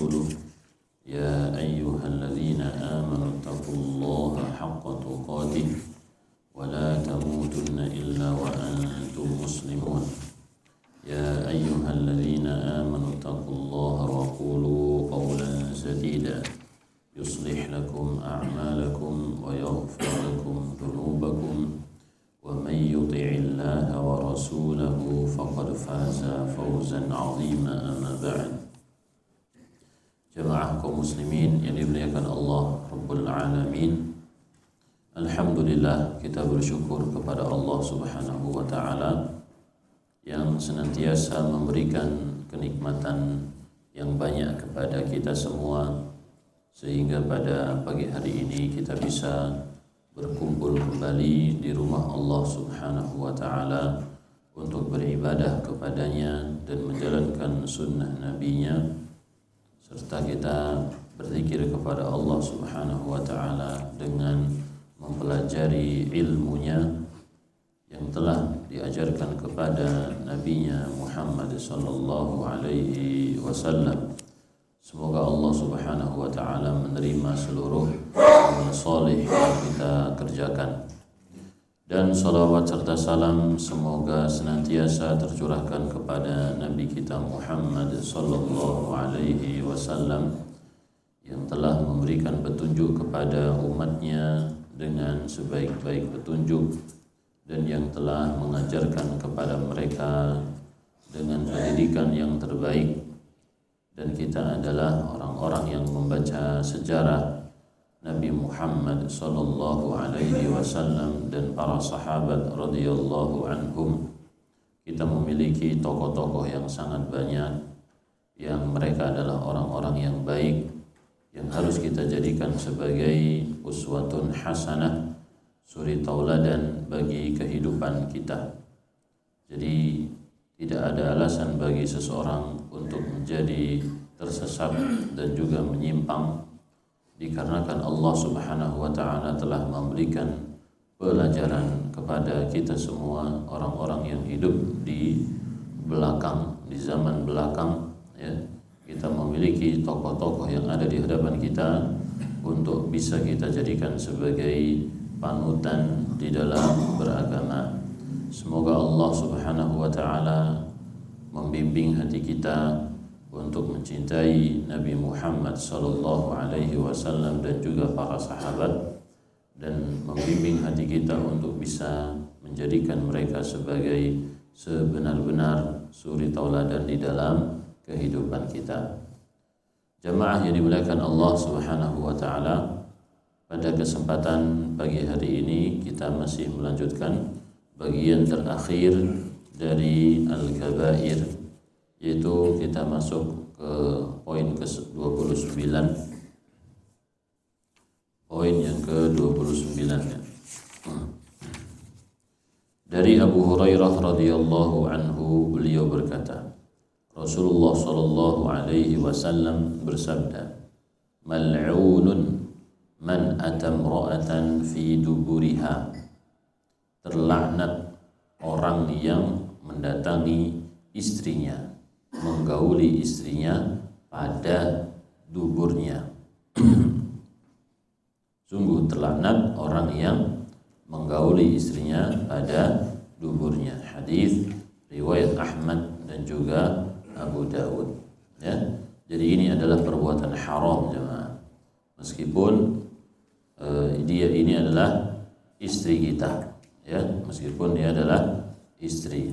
ورسوله يا أيها الذين آمنوا اتقوا الله حق تقاته ولا تموتن إلا وأنتم مسلمون يا أيها الذين آمنوا اتقوا الله وقولوا قولا سديدا يصلح لكم أعمالكم ويغفر لكم ذنوبكم ومن يطع الله ورسوله فقد فاز فوزا عظيما أما بعد. Jemaah kaum muslimin yang dimuliakan Allah Rabbul Alamin, alhamdulillah kita bersyukur kepada Allah Subhanahu wa taala yang senantiasa memberikan kenikmatan yang banyak kepada kita semua, sehingga pada pagi hari ini kita bisa berkumpul kembali di rumah Allah Subhanahu wa taala untuk beribadah kepadanya dan menjalankan sunnah nabinya, serta kita berzikir kepada Allah Subhanahu wa taala dengan mempelajari ilmunya yang telah diajarkan kepada nabinya Muhammad sallallahu alaihi wasallam. Semoga Allah Subhanahu wa taala menerima seluruh amal saleh yang kita kerjakan. Dan salawat serta salam semoga senantiasa tercurahkan kepada Nabi kita Muhammad sallallahu alaihi wasallam yang telah memberikan petunjuk kepada umatnya dengan sebaik-baik petunjuk dan yang telah mengajarkan kepada mereka dengan pendidikan yang terbaik. Dan kita adalah orang-orang yang membaca sejarah Nabi Muhammad sallallahu alaihi wasallam dan para sahabat radhiyallahu anhum. Kita memiliki tokoh-tokoh yang sangat banyak yang mereka adalah orang-orang yang baik yang harus kita jadikan sebagai uswatun hasanah, suri tauladan bagi kehidupan kita. Jadi tidak ada alasan bagi seseorang untuk menjadi tersesat dan juga menyimpang, dikarenakan Allah Subhanahu wa taala telah memberikan pelajaran kepada kita semua, orang-orang yang hidup di belakang, di zaman belakang ya. Kita memiliki tokoh-tokoh yang ada di hadapan kita untuk bisa kita jadikan sebagai panutan di dalam beragama. Semoga Allah Subhanahu wa taala membimbing hati kita untuk mencintai Nabi Muhammad sallallahu alaihi wasallam dan juga para sahabat, dan membimbing hati kita untuk bisa menjadikan mereka sebagai sebenar-benar suri tauladan di dalam kehidupan kita. Jamaah yang dimuliakan Allah Subhanahu wa taala, pada kesempatan pagi hari ini kita masih melanjutkan bagian terakhir dari Al-Kabair, yaitu kita masuk ke poin ke-29. Poin yang ke-29 ya. Dari Abu Hurairah radhiyallahu anhu, beliau berkata, Rasulullah sallallahu alaihi wasallam bersabda, "Mal'unun man atamra'atan fi duburiha." Terlaknat orang yang mendatangi istrinya, menggauli istrinya pada duburnya. Sungguh terlaknat orang yang menggauli istrinya pada duburnya. Hadis riwayat Ahmad dan juga Abu Dawud ya. Jadi ini adalah perbuatan haram jemaah. Meskipun dia ini adalah istri kita ya, meskipun dia adalah istri.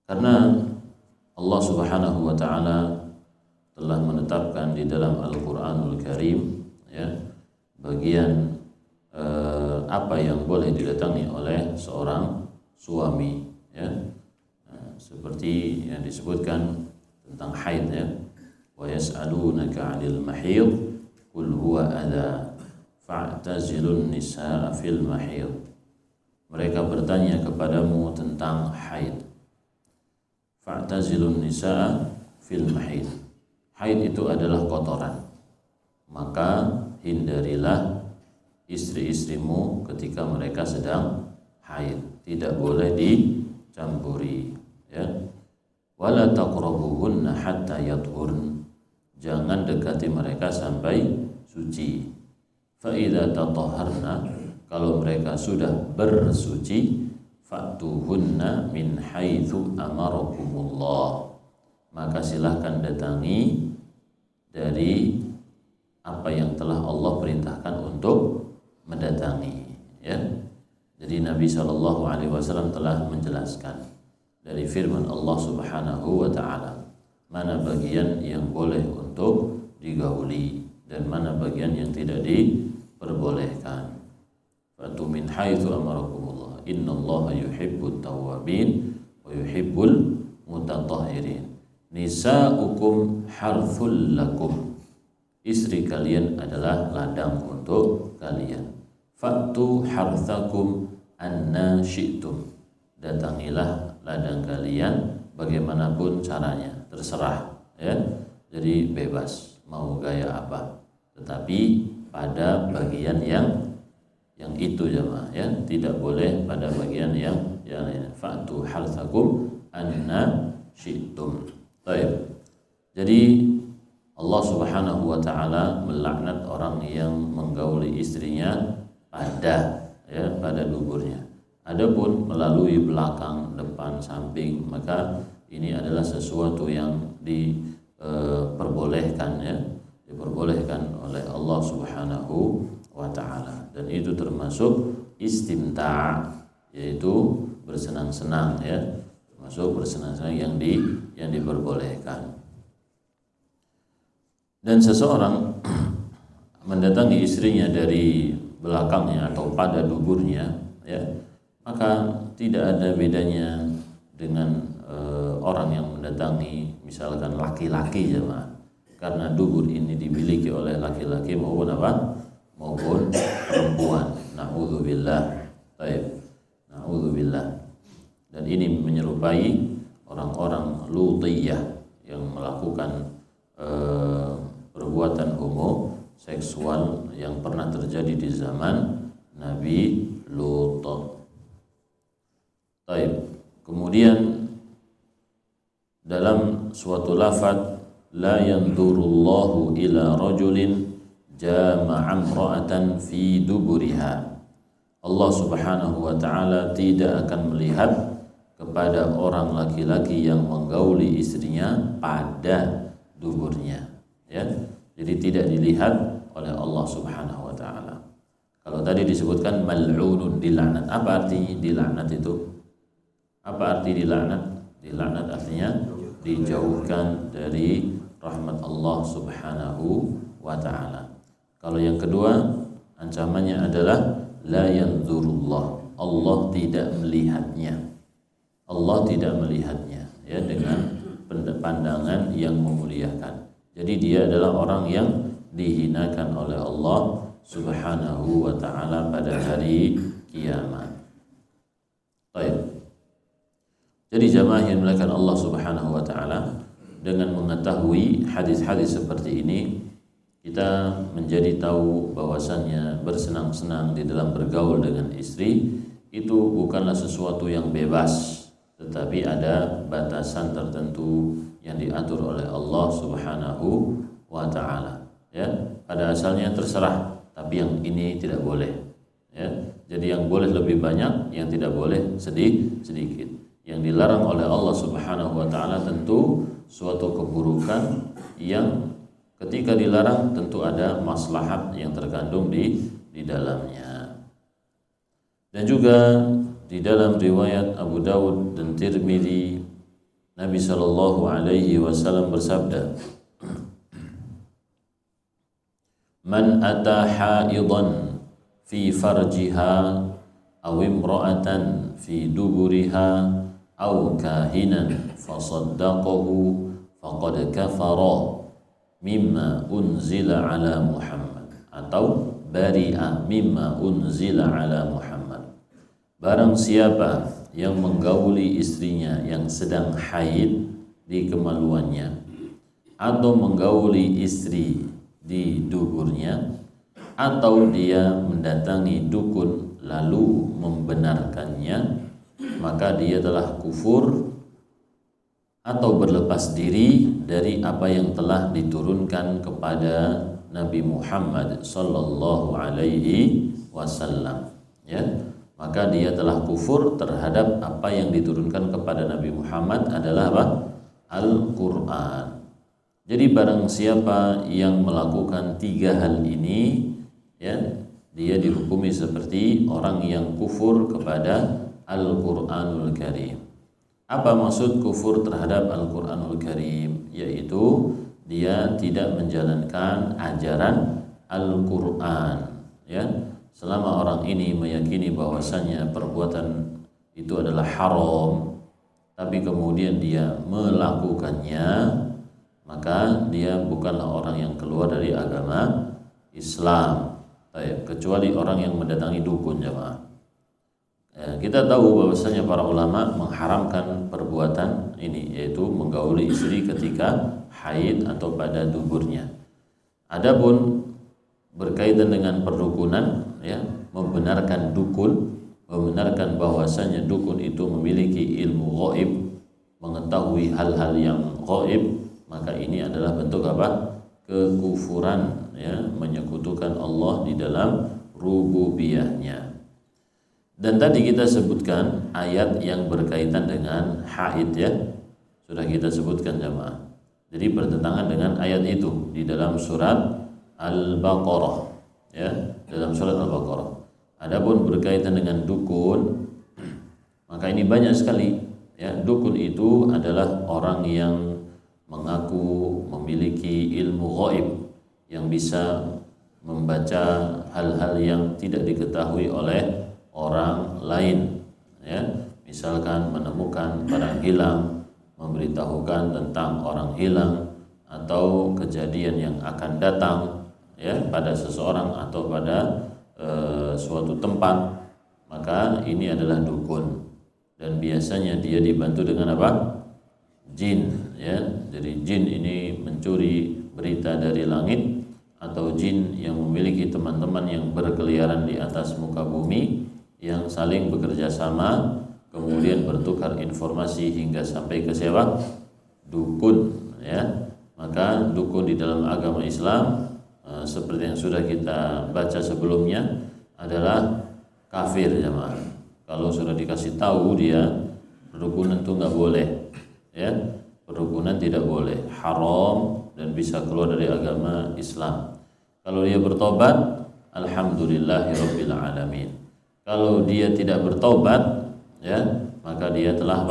Karena Allah Subhanahu wa taala telah menetapkan di dalam Al-Qur'anul Karim ya, bagian apa yang boleh didatangi oleh seorang suami ya. Seperti yang disebutkan tentang haid ya. Wa yas'alunaka 'anil mahid qul huwa adza fa'tazilun nisaa fil mahid. Mereka bertanya kepadamu tentang haid. Fa'tazilun nisaa fil mahid. Haid itu adalah kotoran. Maka hindarilah istri-istrimu ketika mereka sedang haid. Tidak boleh dicampuri ya. wala taqrabuhunna hatta yathurn, jangan dekati mereka sampai suci. Fa idza tatahharna, kalau mereka sudah bersuci, fatuhunna min haitsu amarakumullah, maka silahkan datangi dari apa yang telah Allah perintahkan untuk mendatangi, ya. Jadi Nabi SAW telah menjelaskan dari firman Allah Subhanahu wa ta'ala mana bagian yang boleh untuk digauli dan mana bagian yang tidak diperbolehkan. Fatu min haitsu amarakumullah, innallaha yuhibbut tawwabin wa yuhibbul mutatahhirin. Nisa'ukum harthul lakum, istri kalian adalah ladang untuk kalian. Fatu harthakum anna syi'tum, datangilah ladang kalian bagaimanapun caranya, terserah, ya. Jadi bebas mau gaya apa, tetapi pada bagian yang itu jemaah, ya, tidak boleh pada bagian yang lain. Fatu harthakum anna syi'tum. Baik. Jadi Allah Subhanahu wa ta'ala melaknat orang yang menggauli istrinya pada duburnya. Adapun melalui belakang, depan, samping, maka ini adalah sesuatu yang diperbolehkan, ya, diperbolehkan oleh Allah Subhanahu wa ta'ala, dan itu termasuk istimta', yaitu bersenang-senang, ya, termasuk bersenang-senang yang diperbolehkan. Dan seseorang mendatangi istrinya dari belakangnya atau pada duburnya, ya, maka tidak ada bedanya dengan orang yang mendatangi misalkan laki-laki, jemaah, karena dubur ini dimiliki oleh laki-laki maupun perempuan. Na'udzubillah. Baik. Na'udzubillah. Dan ini menyerupai orang-orang Lutiyah yang melakukan perbuatan homoseksual yang pernah terjadi di zaman Nabi Lut. Baik. Kemudian dalam suatu lafaz, la yanzurullahu ila rajulin jama'a imra'atan fi duburiha, Allah Subhanahu wa ta'ala tidak akan melihat kepada orang laki-laki yang menggauli istrinya pada duburnya, ya. Jadi tidak dilihat oleh Allah Subhanahu wa ta'ala. Kalau tadi disebutkan mal'unun, dilaknat. Apa artinya dilaknat itu? Apa arti dilaknat? Dilaknat artinya dijauhkan dari rahmat Allah Subhanahu wa ta'ala. Kalau yang kedua, ancamannya adalah la yanzurullah, Allah tidak melihatnya. Allah tidak melihatnya, ya, dengan pandangan yang memuliakan. Jadi dia adalah orang yang dihinakan oleh Allah Subhanahu wa ta'ala pada hari kiamat. Baik. Jadi jamaah yang dimuliakan Allah Subhanahu wa ta'ala, dengan mengetahui hadis-hadis seperti ini, kita menjadi tahu bahwasannya bersenang-senang di dalam bergaul dengan istri itu bukanlah sesuatu yang bebas, tetapi ada batasan tertentu yang diatur oleh Allah Subhanahu wa ta'ala, ya. Pada asalnya terserah, tapi yang ini tidak boleh, ya. Jadi yang boleh lebih banyak, yang tidak boleh sedikit. Yang dilarang oleh Allah Subhanahu wa ta'ala tentu suatu keburukan yang ketika dilarang tentu ada maslahat yang terkandung di dalamnya. Dan juga di dalam riwayat Abu Dawud dan Tirmidzi, Nabi sallallahu alaihi wasallam bersabda, "Man ata haidan fi farjiha aw imra'atan fi duburiha aw kahinan fasaddaqahu faqad kafara mimma unzila ala Muhammad atau bari'a mimma unzila ala Muhammad." Barang siapa yang menggauli istrinya yang sedang haid di kemaluannya atau menggauli istri di duburnya atau dia mendatangi dukun lalu membenarkannya, maka dia telah kufur atau berlepas diri dari apa yang telah diturunkan kepada Nabi Muhammad sallallahu alaihi wasallam, ya, maka dia telah kufur terhadap apa yang diturunkan kepada Nabi Muhammad adalah apa? Al-Qur'an. Jadi barang siapa yang melakukan tiga hal ini, ya, dia dihukumi seperti orang yang kufur kepada Al-Qur'anul Karim. Apa maksud kufur terhadap Al-Qur'anul Karim? Yaitu dia tidak menjalankan ajaran Al-Qur'an, ya. Selama orang ini meyakini bahwasanya perbuatan itu adalah haram, tapi kemudian dia melakukannya, maka dia bukanlah orang yang keluar dari agama Islam. Kecuali orang yang mendatangi dukun, jemaah. Kita tahu bahwasanya para ulama mengharamkan perbuatan ini, yaitu menggauli istri ketika haid atau pada duburnya. Adapun berkaitan dengan perdukunan, ya, membenarkan dukun, membenarkan bahwasanya dukun itu memiliki ilmu gaib, mengetahui hal-hal yang gaib, maka ini adalah bentuk apa? Kekufuran, ya, menyekutukan Allah di dalam rububiyahnya. Dan tadi kita sebutkan ayat yang berkaitan dengan haid, ya, sudah kita sebutkan, jemaah. Jadi bertentangan dengan ayat itu di dalam surat Al-Baqarah, ya, dalam surat Al-Baqarah. Adapun berkaitan dengan dukun, maka ini banyak sekali, ya. Dukun itu adalah orang yang mengaku memiliki ilmu gaib, yang bisa membaca hal-hal yang tidak diketahui oleh orang lain, ya. Misalkan menemukan barang hilang, memberitahukan tentang orang hilang atau kejadian yang akan datang, ya, pada seseorang atau pada suatu tempat, maka ini adalah dukun. Dan biasanya dia dibantu dengan apa? Jin, ya. Jadi jin ini mencuri berita dari langit, atau jin yang memiliki teman-teman yang berkeliaran di atas muka bumi, yang saling bekerja sama, kemudian bertukar informasi hingga sampai ke siapa? Dukun, ya. Maka dukun di dalam agama Islam, seperti yang sudah kita baca sebelumnya, adalah kafir, jemaah. Kalau sudah dikasih tahu dia perdukunan itu nggak boleh, ya, perdukunan tidak boleh, haram dan bisa keluar dari agama Islam. Kalau dia bertobat, alhamdulillahirabbil alamin. Kalau dia tidak bertobat, ya, maka dia telah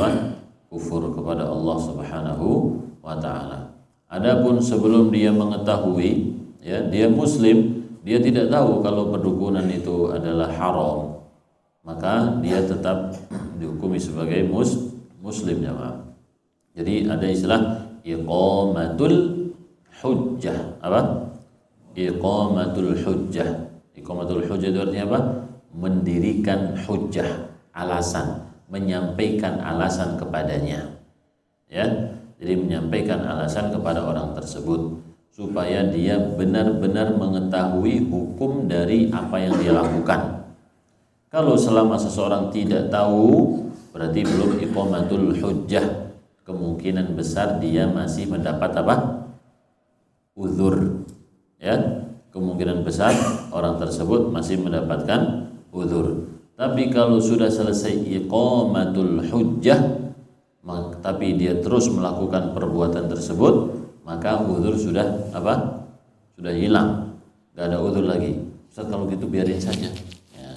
kufur kepada Allah Subhanahu wa taala. Adapun sebelum dia mengetahui, ya, dia muslim, dia tidak tahu kalau perdukunan itu adalah haram, maka dia tetap dihukumi sebagai muslim, jemaah. Jadi ada istilah iqamatul hujjah. Apa? Iqamatul hujjah. Iqamatul hujjah itu artinya apa? Mendirikan hujjah, alasan, menyampaikan alasan kepadanya, ya. Jadi menyampaikan alasan kepada orang tersebut supaya dia benar-benar mengetahui hukum dari apa yang dia lakukan. Kalau selama seseorang tidak tahu, berarti belum iqamatul hujjah. Kemungkinan besar dia masih mendapat apa? Uzur, ya. Kemungkinan besar orang tersebut masih mendapatkan uzur. Tapi kalau sudah selesai iqamatul hujjah, tapi dia terus melakukan perbuatan tersebut, maka uzur sudah apa? Sudah hilang, nggak ada uzur lagi. Ustaz, kalau gitu biarin saja, ya,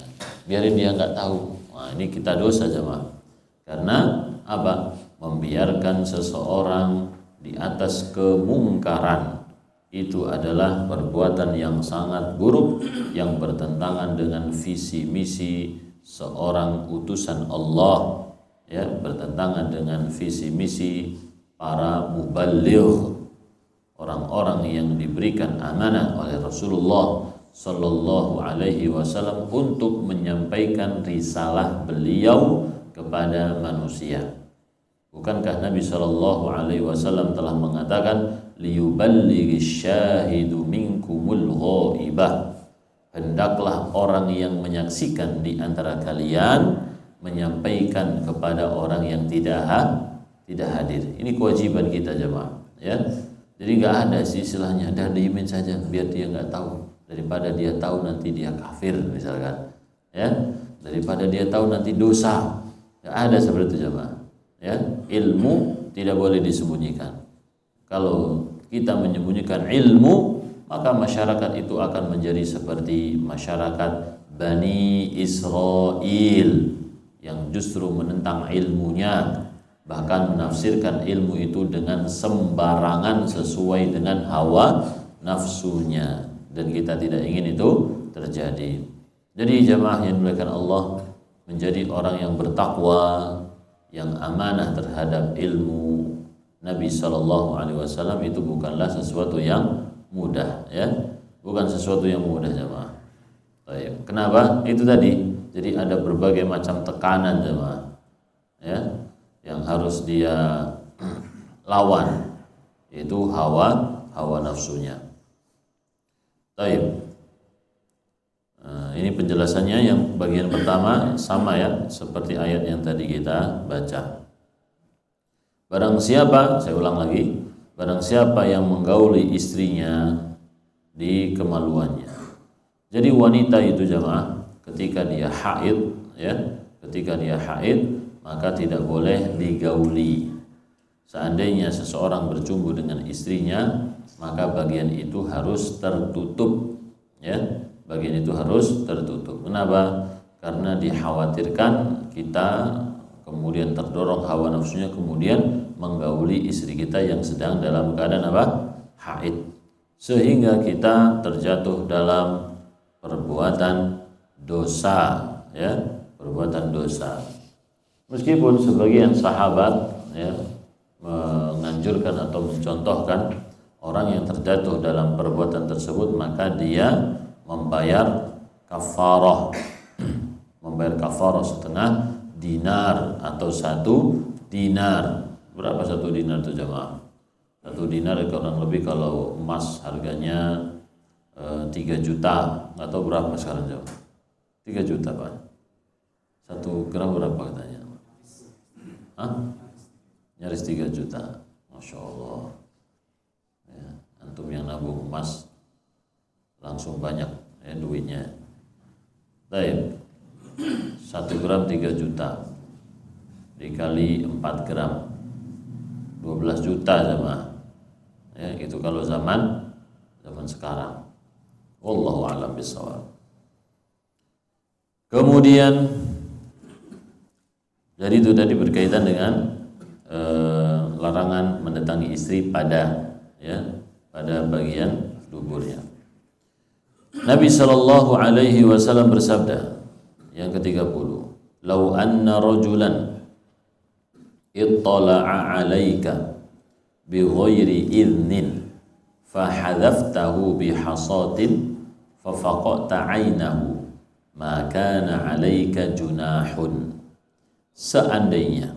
biarin dia nggak tahu. Nah, ini kita dosa, jemaah. Karena apa? Membiarkan seseorang di atas kemungkaran itu adalah perbuatan yang sangat buruk, yang bertentangan dengan visi misi seorang utusan Allah, ya, bertentangan dengan visi misi para muballigh, orang-orang yang diberikan amanah oleh Rasulullah sallallahu alaihi wasallam untuk menyampaikan risalah beliau kepada manusia. Bukankah Nabi sallallahu alaihi wasallam telah mengatakan liyuballighish syahidu minkumul ghaibah, hendaklah orang yang menyaksikan di antara kalian menyampaikan kepada orang yang tidak tidak hadir. Ini kewajiban kita jemaah, ya. Jadi nggak ada sih istilahnya, dah diemin saja biar dia nggak tahu, daripada dia tahu nanti dia kafir misalkan, ya, daripada dia tahu nanti dosa. Nggak ada seperti itu jemaah, ya. Ilmu tidak boleh disembunyikan. Kalau kita menyembunyikan ilmu, maka masyarakat itu akan menjadi seperti masyarakat Bani Israel yang justru menentang ilmunya, bahkan menafsirkan ilmu itu dengan sembarangan sesuai dengan hawa nafsunya, dan kita tidak ingin itu terjadi. Jadi jamaah yang dimuliakan Allah, menjadi orang yang bertakwa, yang amanah terhadap ilmu Nabi SAW itu bukanlah sesuatu yang mudah, ya, bukan sesuatu yang mudah jamaah. Baik. Kenapa? Itu tadi. Jadi ada berbagai macam tekanan jemaah, ya, yang harus dia lawan, yaitu hawa nafsunya. Baik. Ini penjelasannya yang bagian pertama sama ya seperti ayat yang tadi kita baca. Barang siapa, saya ulang lagi, barang siapa yang menggauli istrinya di kemaluannya. Jadi wanita itu jemaah ketika dia haid, ya, ketika dia haid maka tidak boleh digauli. Seandainya seseorang bercumbu dengan istrinya, maka bagian itu harus tertutup, ya, bagian itu harus tertutup. Kenapa? Karena dikhawatirkan kita kemudian terdorong hawa nafsunya kemudian menggauli istri kita yang sedang dalam keadaan apa? Haid, sehingga kita terjatuh dalam perbuatan dosa, ya, perbuatan dosa. Meskipun sebagian sahabat, ya, menganjurkan atau mencontohkan orang yang terjatuh dalam perbuatan tersebut maka dia membayar kafarah, membayar kafarah setengah dinar atau 1 dinar. Berapa 1 dinar itu jemaah? 1 dinar kurang lebih kalau emas harganya 3 juta atau berapa sekarang jemaah? 3 juta Pak. 1 gram berapa katanya? Hah? Nyaris 3 juta. Masya Allah, ya, antum yang nabung emas langsung banyak, ya, duitnya. Baik, 1 gram 3 juta dikali 4 gram 12 juta sama, ya, itu kalau zaman sekarang. Wallahu a'lam bishawab. Kemudian jadi itu tadi berkaitan dengan larangan mendatangi istri pada, ya, pada bagian duburnya. Nabi sallallahu alaihi wasallam bersabda yang ke-30, "Lau anna rajulan ittala'a 'alaika bi ghairi idnin fa hadzaftahu bi hasatin fa faqata 'ainahu ma kana 'alaika junahun." Seandainya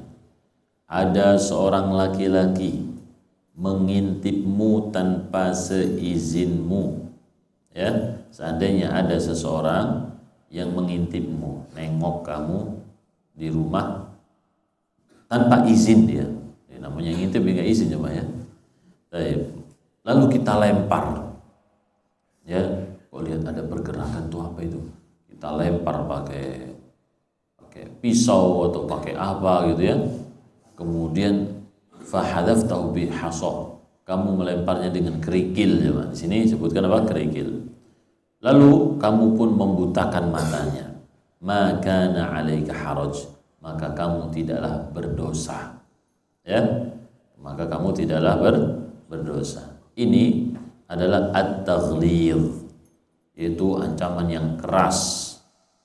ada seorang laki-laki mengintipmu tanpa seizinmu, ya, seandainya ada seseorang yang mengintipmu, nengok kamu di rumah tanpa izin dia, ya, namanya ngintip enggak izin coba, ya. Baik. Lalu kita lempar, ya, kok lihat ada pergerakan tuh apa itu, kita lempar pakai pisau atau pakai apa gitu, ya. Kemudian fahadaftahu bihasah, kamu melemparnya dengan kerikil, ya. Di sini disebutkan apa? Kerikil. Lalu kamu pun membutakan matanya, maka na 'alaika haraj, maka kamu tidaklah berdosa, ya, maka kamu tidaklah berdosa. Ini adalah at-taghlidh, yaitu ancaman yang keras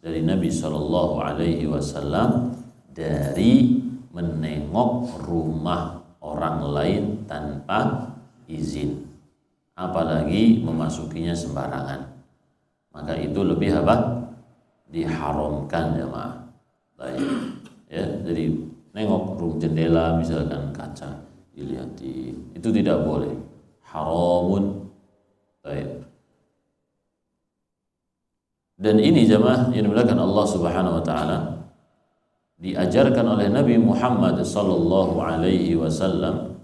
dari Nabi Shallallahu Alaihi Wasallam dari menengok rumah orang lain tanpa izin, apalagi memasukinya sembarangan. Maka itu lebih apa? Diharamkan, jemaah. Baik, ya, jadi nengok jendela misalkan kaca dilihat, itu tidak boleh, haramun. Baik. Dan ini jemaah yang dimuliakan Allah Subhanahu wa taala, diajarkan oleh Nabi Muhammad sallallahu alaihi wasallam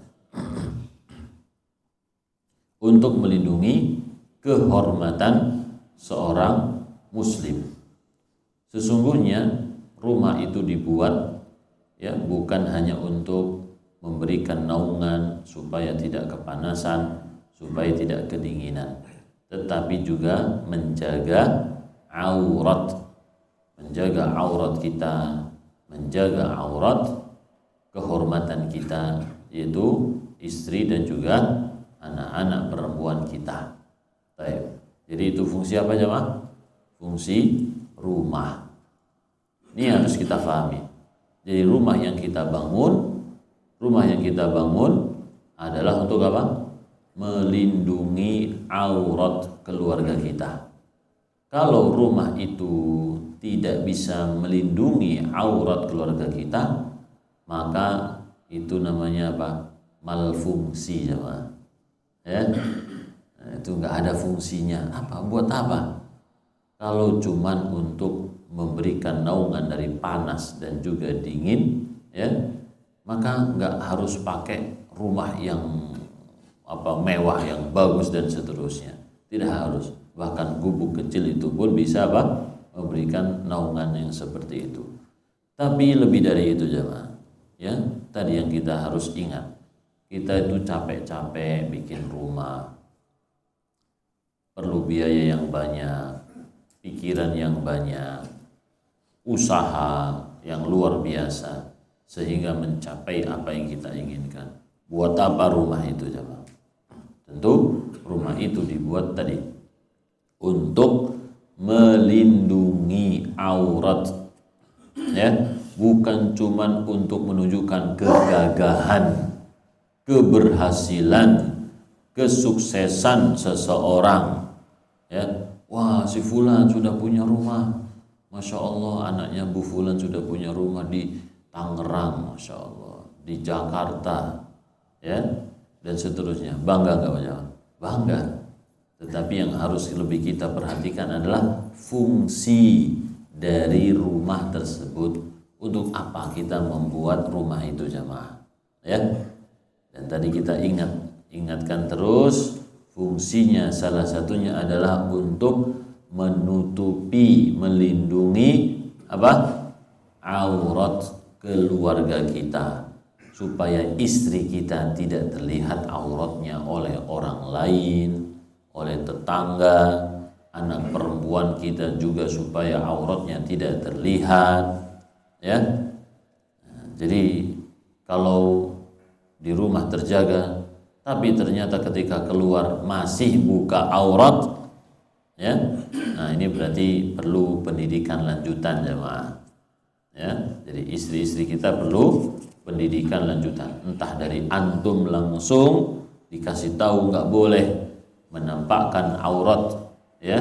untuk melindungi kehormatan seorang muslim. Sesungguhnya rumah itu dibuat ya bukan hanya untuk memberikan naungan supaya tidak kepanasan, supaya tidak kedinginan, tetapi juga menjaga aurat kita, menjaga aurat kehormatan kita, yaitu istri dan juga anak-anak perempuan kita. Baik. Jadi itu fungsi apa jemaah? Fungsi rumah. Ini harus kita pahami. Jadi rumah yang kita bangun adalah untuk apa? Melindungi aurat keluarga kita. Kalau rumah itu tidak bisa melindungi aurat keluarga kita, maka itu namanya apa? Malfungsi jemaah. Ya, itu nggak ada fungsinya. Buat apa? Kalau cuman untuk memberikan naungan dari panas dan juga dingin, ya, maka nggak harus pakai rumah yang mewah, yang bagus dan seterusnya. Tidak harus. Bahkan gubuk kecil itu pun bisa memberikan naungan yang seperti itu. Tapi lebih dari itu jemaah, ya, tadi yang kita harus ingat. Kita itu capek-capek bikin rumah, perlu biaya yang banyak, pikiran yang banyak, usaha yang luar biasa, sehingga mencapai apa yang kita inginkan. Buat apa rumah itu jemaah? Tentu rumah itu dibuat tadi untuk melindungi aurat, ya, bukan cuman untuk menunjukkan kegagahan, keberhasilan, kesuksesan seseorang, ya. Wah, si fulan sudah punya rumah, Masya Allah, anaknya Bu Fulan sudah punya rumah di Tangerang, Masya Allah, di Jakarta, ya, dan seterusnya. Bangga nggak Pak? Bangga. Tetapi yang harus lebih kita perhatikan adalah fungsi dari rumah tersebut. Untuk apa kita membuat rumah itu jemaah, ya? Dan tadi kita ingatkan terus, fungsinya salah satunya adalah untuk menutupi, melindungi aurat keluarga kita, supaya istri kita tidak terlihat auratnya oleh orang lain, oleh tetangga, anak perempuan kita juga supaya auratnya tidak terlihat, ya. Jadi kalau di rumah terjaga, tapi ternyata ketika keluar masih buka aurat, ya, nah ini berarti perlu pendidikan lanjutan jemaah, ya. Jadi istri-istri kita perlu pendidikan lanjutan, entah dari antum langsung dikasih tahu nggak boleh menampakkan aurat, ya,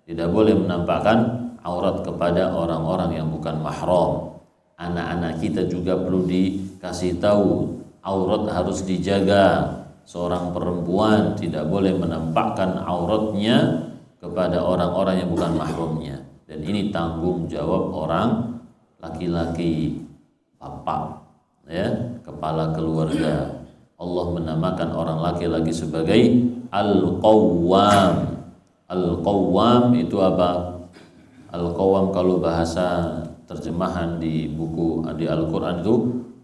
tidak boleh menampakkan aurat kepada orang-orang yang bukan mahram. Anak-anak kita juga perlu dikasih tahu aurat harus dijaga. Seorang perempuan tidak boleh menampakkan auratnya kepada orang-orang yang bukan mahramnya. Dan ini tanggung jawab orang laki-laki, bapak, ya, kepala keluarga. Allah menamakan orang laki-laki sebagai Al-Qawwam. Al-Qawwam itu apa? Al-Qawwam kalau bahasa terjemahan di buku di Al-Quran itu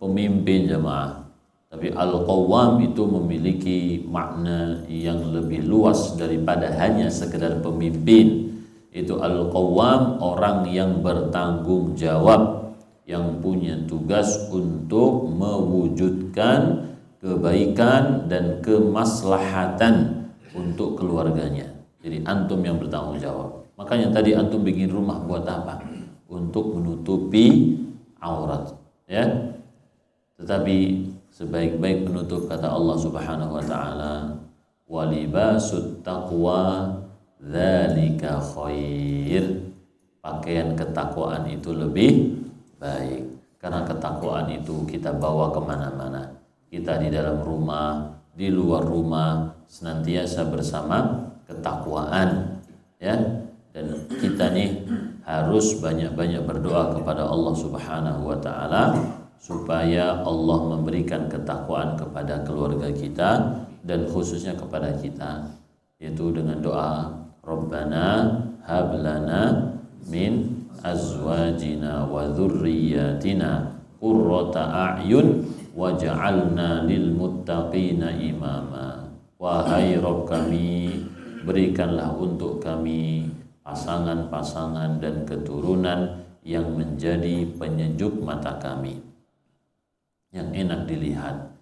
pemimpin jemaah. Tapi Al-Qawwam itu memiliki makna yang lebih luas daripada hanya sekedar pemimpin. Itu Al-Qawwam, orang yang bertanggung jawab, yang punya tugas untuk mewujudkan kebaikan dan kemaslahatan untuk keluarganya. Jadi antum yang bertanggung jawab. Makanya tadi antum bikin rumah buat apa? Untuk menutupi aurat, ya. Tetapi sebaik-baik penutup, kata Allah Subhanahu wa taala, walibasut taqwa dzalika khair. Pakaian ketakwaan itu lebih baik, karena ketakwaan itu kita bawa kemana-mana. Kita di dalam rumah, di luar rumah, senantiasa bersama ketakwaan, ya. Dan kita nih harus banyak-banyak berdoa kepada Allah Subhanahu wa taala supaya Allah memberikan ketakwaan kepada keluarga kita dan khususnya kepada kita, yaitu dengan doa Rabbana hab lana min azwajina wa dzurriyyatina qurrata a'yun waj'alna lil muttaqina imama. Wahai Rabb kami, berikanlah untuk kami pasangan-pasangan dan keturunan yang menjadi penyejuk mata kami, yang enak dilihat,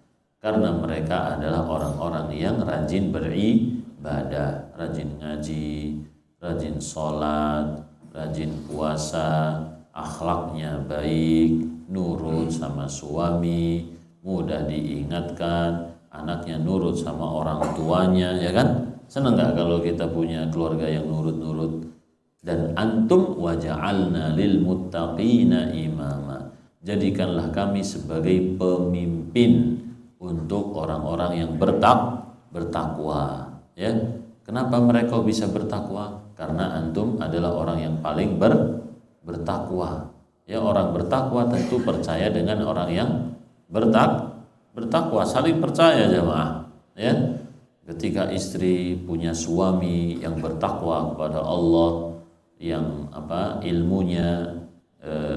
karena mereka adalah orang-orang yang rajin beribadah, rajin ngaji, rajin sholat, rajin puasa, akhlaknya baik, nurut sama suami, mudah diingatkan, anaknya nurut sama orang tuanya, ya kan? Senang gak kalau kita punya keluarga yang nurut-nurut? Dan antum waja'alna lil muttaqina imama, jadikanlah kami sebagai pemimpin untuk orang-orang yang bertakwa, ya. Kenapa mereka bisa bertakwa? Karena antum adalah orang yang paling bertakwa. Ya, orang bertakwa tentu percaya dengan orang yang bertakwa, saling percaya jemaah, ya. Ketika istri punya suami yang bertakwa kepada Allah, yang ilmunya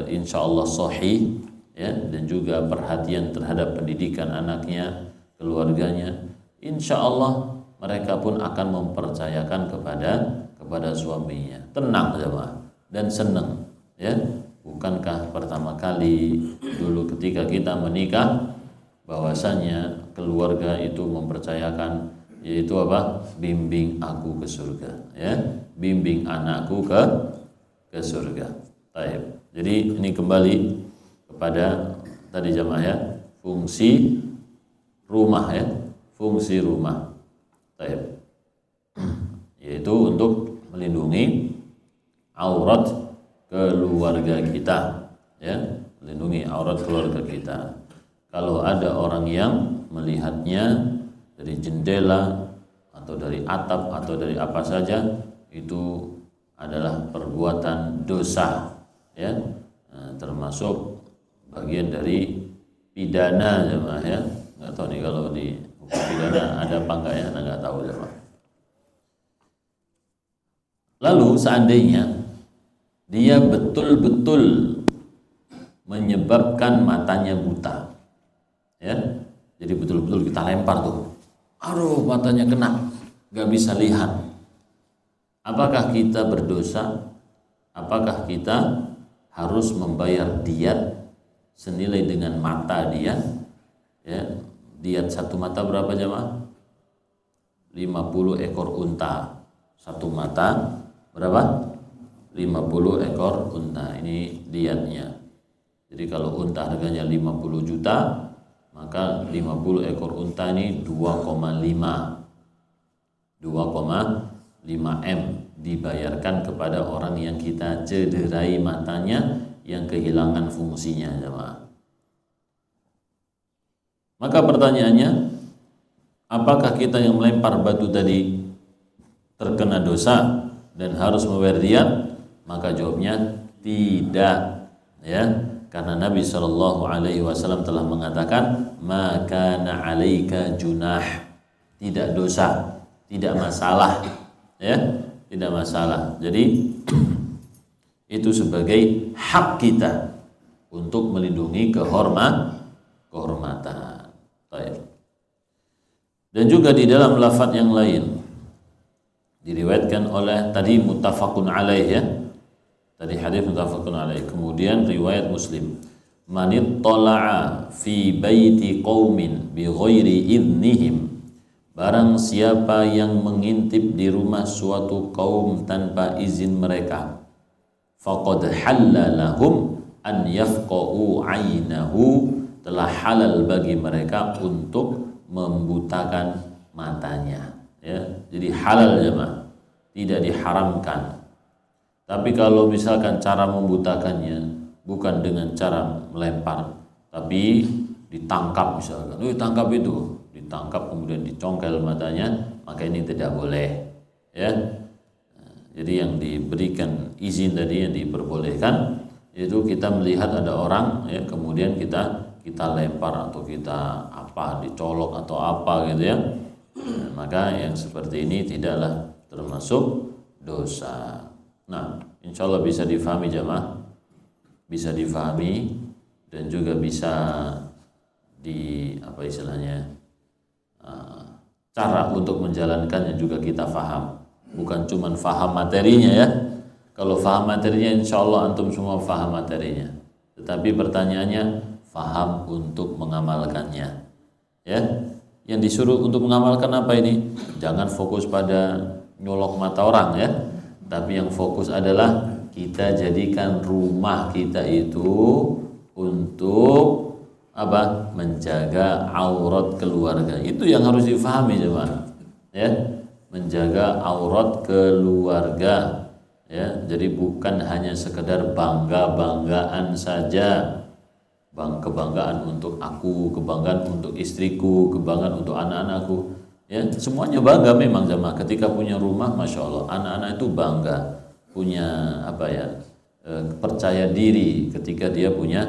insya Allah sahih, ya, dan juga perhatian terhadap pendidikan anaknya, keluarganya, insya Allah mereka pun akan mempercayakan kepada suaminya. Tenang jemaah dan senang, ya. Bukankah pertama kali dulu ketika kita menikah bahwasanya keluarga itu mempercayakan, yaitu bimbing aku ke surga, ya, bimbing anakku ke surga. Baik. Jadi ini kembali kepada tadi jemaah, ya, fungsi rumah, ya, fungsi rumah. Baik. Yaitu untuk melindungi aurat keluarga kita, ya, melindungi aurat keluarga kita. Kalau ada orang yang melihatnya dari jendela atau dari atap atau dari apa saja, itu adalah perbuatan dosa, ya, termasuk bagian dari pidana jemaah, ya. Nggak tahu nih kalau di hukum pidana ada apa enggak, ya, nggak tahu jemaah. Lalu seandainya dia betul-betul menyebabkan matanya buta, ya, jadi betul-betul kita lempar tuh, aduh matanya kena, nggak bisa lihat. Apakah kita berdosa? Apakah kita harus membayar diat senilai dengan mata dia? Ya, diat satu mata berapa jemaah? 50 ekor unta. Satu mata berapa? 50 ekor unta. Ini diatnya. Jadi kalau unta harganya 50 juta, maka 50 ekor unta ini 2,5 M dibayarkan kepada orang yang kita cederai matanya, yang kehilangan fungsinya jemaah. Maka pertanyaannya, apakah kita yang melempar batu tadi terkena dosa dan harus membayar diat? Maka jawabnya tidak, ya, karena Nabi SAW telah mengatakan maka na'alaika junah, tidak dosa, tidak masalah, ya, tidak masalah. Jadi itu sebagai hak kita untuk melindungi kehormatan. Dan juga di dalam lafaz yang lain diriwayatkan oleh tadi muttafaqun alaih, ya. Tadi hadis muttafaqun alaih. Kemudian riwayat Muslim, manit tala'a fi baiti qaumin bi ghairi idnihim, barang siapa yang mengintip di rumah suatu kaum tanpa izin mereka, faqad halla lahum an yafqa'u 'ainahu, telah halal bagi mereka untuk membutakan matanya, ya. Jadi halal jemaah, tidak diharamkan. Tapi kalau misalkan cara membutakannya bukan dengan cara melempar, tapi ditangkap misalkan, tangkap itu, ditangkap kemudian dicongkel matanya, maka ini tidak boleh, ya. Jadi yang diberikan izin tadi, yang diperbolehkan itu kita melihat ada orang ya, kemudian kita lempar atau kita dicolok atau apa gitu ya. Maka yang seperti ini tidaklah termasuk dosa. Nah, insya Allah bisa difahami jamaah, bisa difahami dan juga bisa cara untuk menjalankannya juga kita faham. Bukan cuma faham materinya ya. Kalau faham materinya insya Allah antum semua faham materinya. Tetapi pertanyaannya faham untuk mengamalkannya. Ya, yang disuruh untuk mengamalkan apa ini? Jangan fokus pada nyolok mata orang ya. Tapi yang fokus adalah kita jadikan rumah kita itu untuk menjaga aurat keluarga. Itu yang harus difahami jemaah. Ya, menjaga aurat keluarga. Ya, jadi bukan hanya sekedar bangga-banggaan saja. Kebanggaan untuk aku, kebanggaan untuk istriku, kebanggaan untuk anak-anakku. Ya, semuanya bangga memang jemaah. Ketika punya rumah, masya Allah, anak-anak itu bangga, punya percaya diri ketika dia punya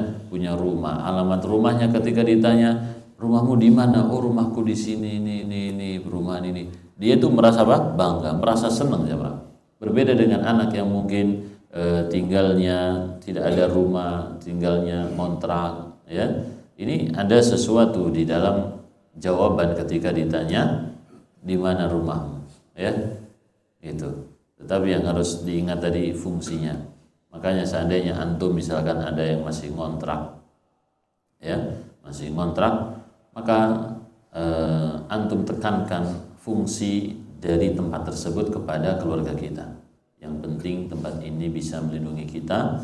rumah. Alamat rumahnya ketika ditanya, rumahmu di mana? Oh, rumahku di sini, ini perumahan ini. Dia itu merasa bangga, merasa senang jemaah. Berbeda dengan anak yang mungkin tinggalnya tidak ada rumah, tinggalnya kontrak ya. Ini ada sesuatu di dalam jawaban ketika ditanya di mana rumahmu ya. Itu. Tetapi yang harus diingat tadi fungsinya. Makanya seandainya antum misalkan ada yang masih ngontrak ya, masih ngontrak, maka antum tekankan fungsi dari tempat tersebut kepada keluarga kita. Yang penting tempat ini bisa melindungi kita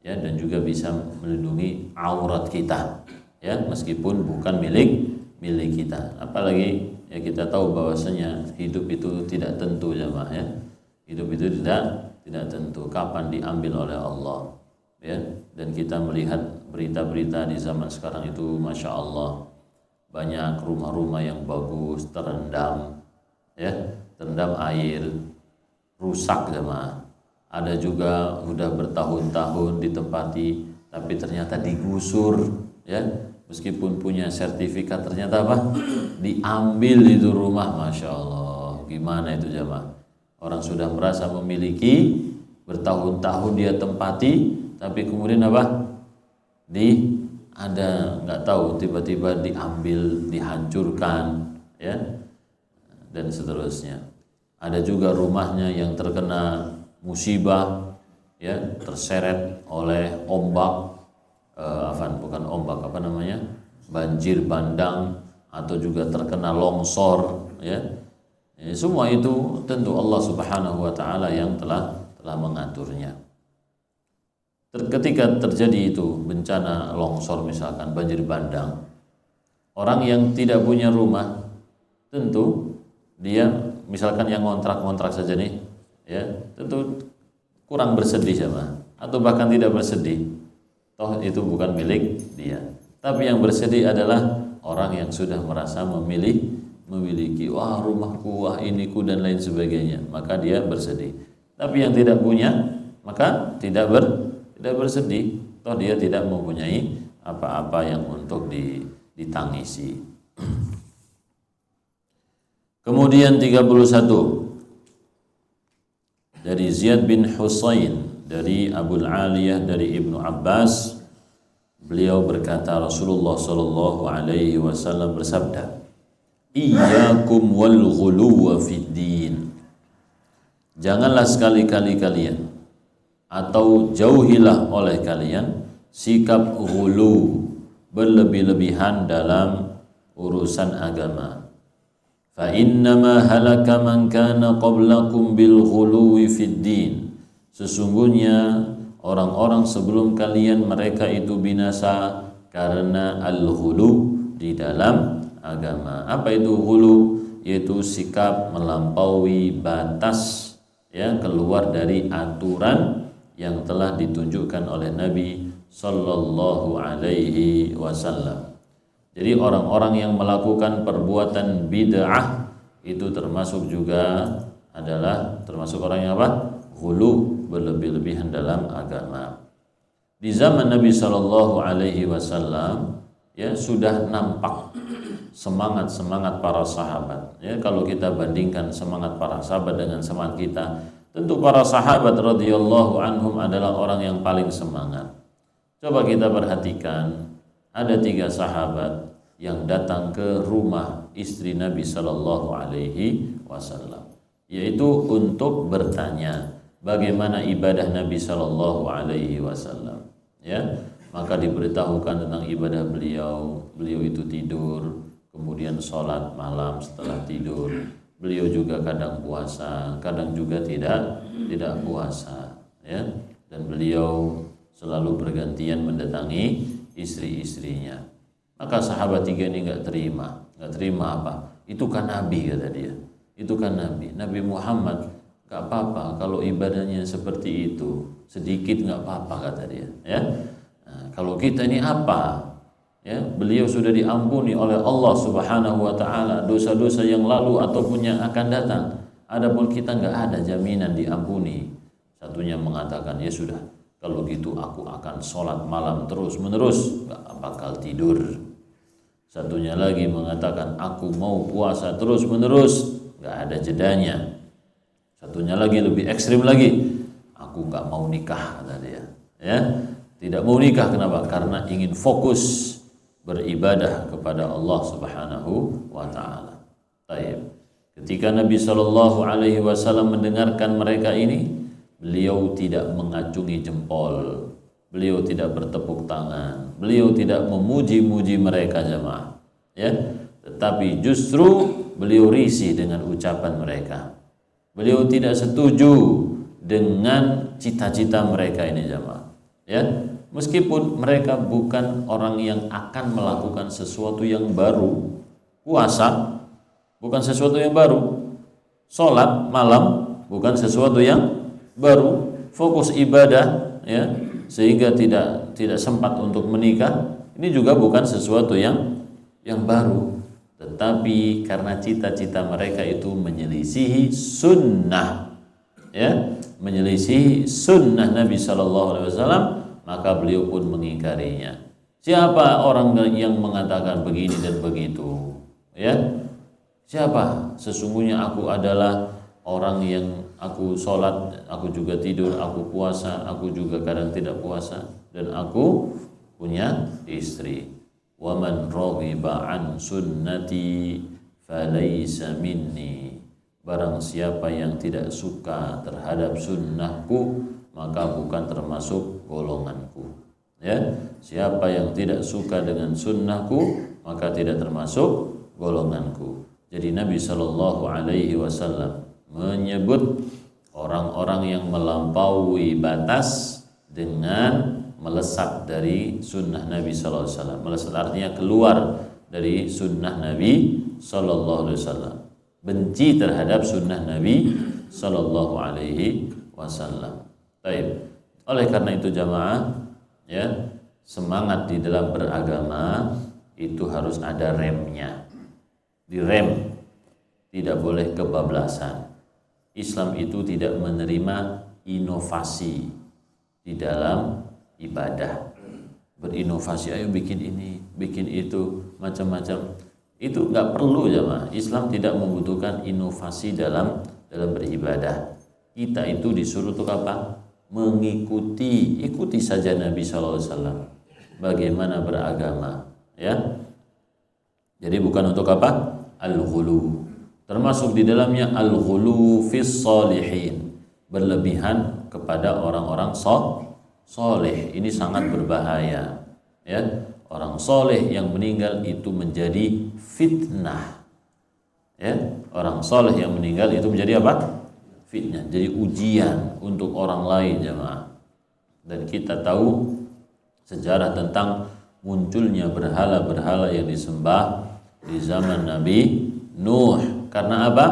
ya, dan juga bisa melindungi aurat kita ya, meskipun bukan milik kita. Apalagi ya kita tahu bahwasanya hidup itu tidak tentu jemaah ya. Hidup itu tidak tentu kapan diambil oleh Allah ya. Dan kita melihat berita-berita di zaman sekarang itu masya Allah, banyak rumah-rumah yang bagus terendam ya, terendam air, rusak jemaah. Ada juga udah bertahun-tahun ditempati tapi ternyata digusur ya, meskipun punya sertifikat ternyata diambil itu rumah. Masya Allah, gimana itu jemaah? Orang sudah merasa memiliki, bertahun-tahun dia tempati, tapi kemudian nggak tahu, tiba-tiba diambil, dihancurkan ya, dan seterusnya. Ada juga rumahnya yang terkena musibah ya, terseret oleh ombak, banjir bandang, atau juga terkena longsor ya. Semua itu tentu Allah Subhanahu wa taala yang telah mengaturnya. Ketika terjadi itu bencana longsor misalkan, banjir bandang, orang yang tidak punya rumah, tentu dia misalkan yang ngontrak saja nih ya, tentu kurang bersedih sama, atau bahkan tidak bersedih. Toh itu bukan milik dia. Tapi yang bersedih adalah orang yang sudah merasa memiliki rumahku, iniku dan lain sebagainya, maka dia bersedih. Tapi yang tidak punya maka tidak bersedih, toh dia tidak mempunyai apa-apa yang untuk ditangisi. Kemudian 31 dari Ziyad bin Husain dari Abul Aliyah dari Ibnu Abbas, beliau berkata Rasulullah sallallahu alaihi wasallam bersabda, "Iyyakum wal ghuluwa fid din." Janganlah sekali-kali kalian, atau jauhilah oleh kalian sikap ghulu, berlebih-lebihan dalam urusan agama. Fa innama halaka man kana qablakum bil ghuluwi fid din. Sesungguhnya orang-orang sebelum kalian mereka itu binasa karena al-ghulu di dalam agama. Apa itu ghulu? Yaitu sikap melampaui batas ya, keluar dari aturan yang telah ditunjukkan oleh Nabi sallallahu alaihi wasallam. Jadi orang-orang yang melakukan perbuatan bid'ah itu termasuk juga adalah termasuk orang yang apa? Ghulu, berlebih-lebihan dalam agama. Di zaman Nabi Shallallahu Alaihi Wasallam ya sudah nampak semangat para sahabat. Ya, kalau kita bandingkan semangat para sahabat dengan semangat kita, tentu para sahabat radhiyallahu anhum adalah orang yang paling semangat. Coba kita perhatikan, ada 3 sahabat yang datang ke rumah istri Nabi Shallallahu Alaihi Wasallam, yaitu untuk bertanya bagaimana ibadah Nabi Shallallahu Alaihi Wasallam. Ya, maka diberitahukan tentang ibadah beliau. Beliau itu tidur, kemudian sholat malam setelah tidur. Beliau juga kadang puasa, kadang juga tidak puasa. Ya, dan beliau selalu bergantian mendatangi istri-istrinya. Maka sahabat 3 ini nggak terima apa? Itu kan Nabi, kata dia. Itu kan Nabi Muhammad. Nggak apa-apa kalau ibadahnya seperti itu, sedikit nggak apa-apa, kata dia. Ya, nah, kalau kita ini apa? Ya, beliau sudah diampuni oleh Allah Subhanahu Wa Taala dosa-dosa yang lalu ataupun yang akan datang. Adapun kita nggak ada jaminan diampuni. Satunya mengatakan, ya sudah, kalau gitu aku akan sholat malam terus menerus, nggak bakal tidur. Satunya lagi mengatakan, aku mau puasa terus menerus, nggak ada jedanya. Satunya lagi lebih ekstrim lagi, aku nggak mau nikah, kata dia. Ya, tidak mau nikah, kenapa? Karena ingin fokus beribadah kepada Allah Subhanahu Wa Taala. Baik. Ketika Nabi Shallallahu Alaihi Wasallam mendengarkan mereka ini, beliau tidak mengacungi jempol, beliau tidak bertepuk tangan, beliau tidak memuji-muji mereka jemaah. Ya, tetapi justru beliau risih dengan ucapan mereka. Beliau tidak setuju dengan cita-cita mereka ini jemaah. Ya, meskipun mereka bukan orang yang akan melakukan sesuatu yang baru, puasa bukan sesuatu yang baru, sholat malam bukan sesuatu yang baru, fokus ibadah ya sehingga tidak sempat untuk menikah, ini juga bukan sesuatu yang baru. Tetapi karena cita-cita mereka itu menyelisihi sunnah, ya, menyelisihi sunnah Nabi Shallallahu Alaihi Wasallam, maka beliau pun mengingkarinya. Siapa orang yang mengatakan begini dan begitu? Ya, siapa? Sesungguhnya aku adalah orang yang aku sholat, aku juga tidur, aku puasa, aku juga kadang tidak puasa, dan aku punya istri. Waman raghiba an sunnati falaysa minni. Barang siapa yang tidak suka terhadap sunnahku, maka bukan termasuk golonganku. Ya, siapa yang tidak suka dengan sunnahku, maka tidak termasuk golonganku. Jadi Nabi Shallallahu Alaihi Wasallam menyebut orang-orang yang melampaui batas dengan melesat dari sunnah Nabi Sallallahu Alaihi Wasallam. Melesat artinya keluar dari sunnah Nabi Sallallahu Alaihi Wasallam, benci terhadap sunnah Nabi Sallallahu Alaihi Wasallam. Baik. Oleh karena itu jamaah, ya, semangat di dalam beragama itu harus ada remnya. Direm, tidak boleh kebablasan. Islam itu tidak menerima inovasi di dalam ibadah. Berinovasi, ayo bikin ini, bikin itu, macam-macam. Itu nggak perlu jemaah. Islam tidak membutuhkan inovasi dalam beribadah. Kita itu disuruh untuk apa? Ikuti saja Nabi SAW bagaimana beragama, ya. Jadi bukan untuk apa? Al-ghulu. Termasuk di dalamnya al-ghulu fis salihin, berlebihan kepada orang-orang soleh. Ini sangat berbahaya, ya. Orang soleh yang meninggal itu menjadi fitnah, ya. Orang soleh yang meninggal itu menjadi apa? Fitnah, jadi ujian untuk orang lain jemaah. Dan kita tahu sejarah tentang munculnya berhala-berhala yang disembah di zaman Nabi Nuh. Karena apa?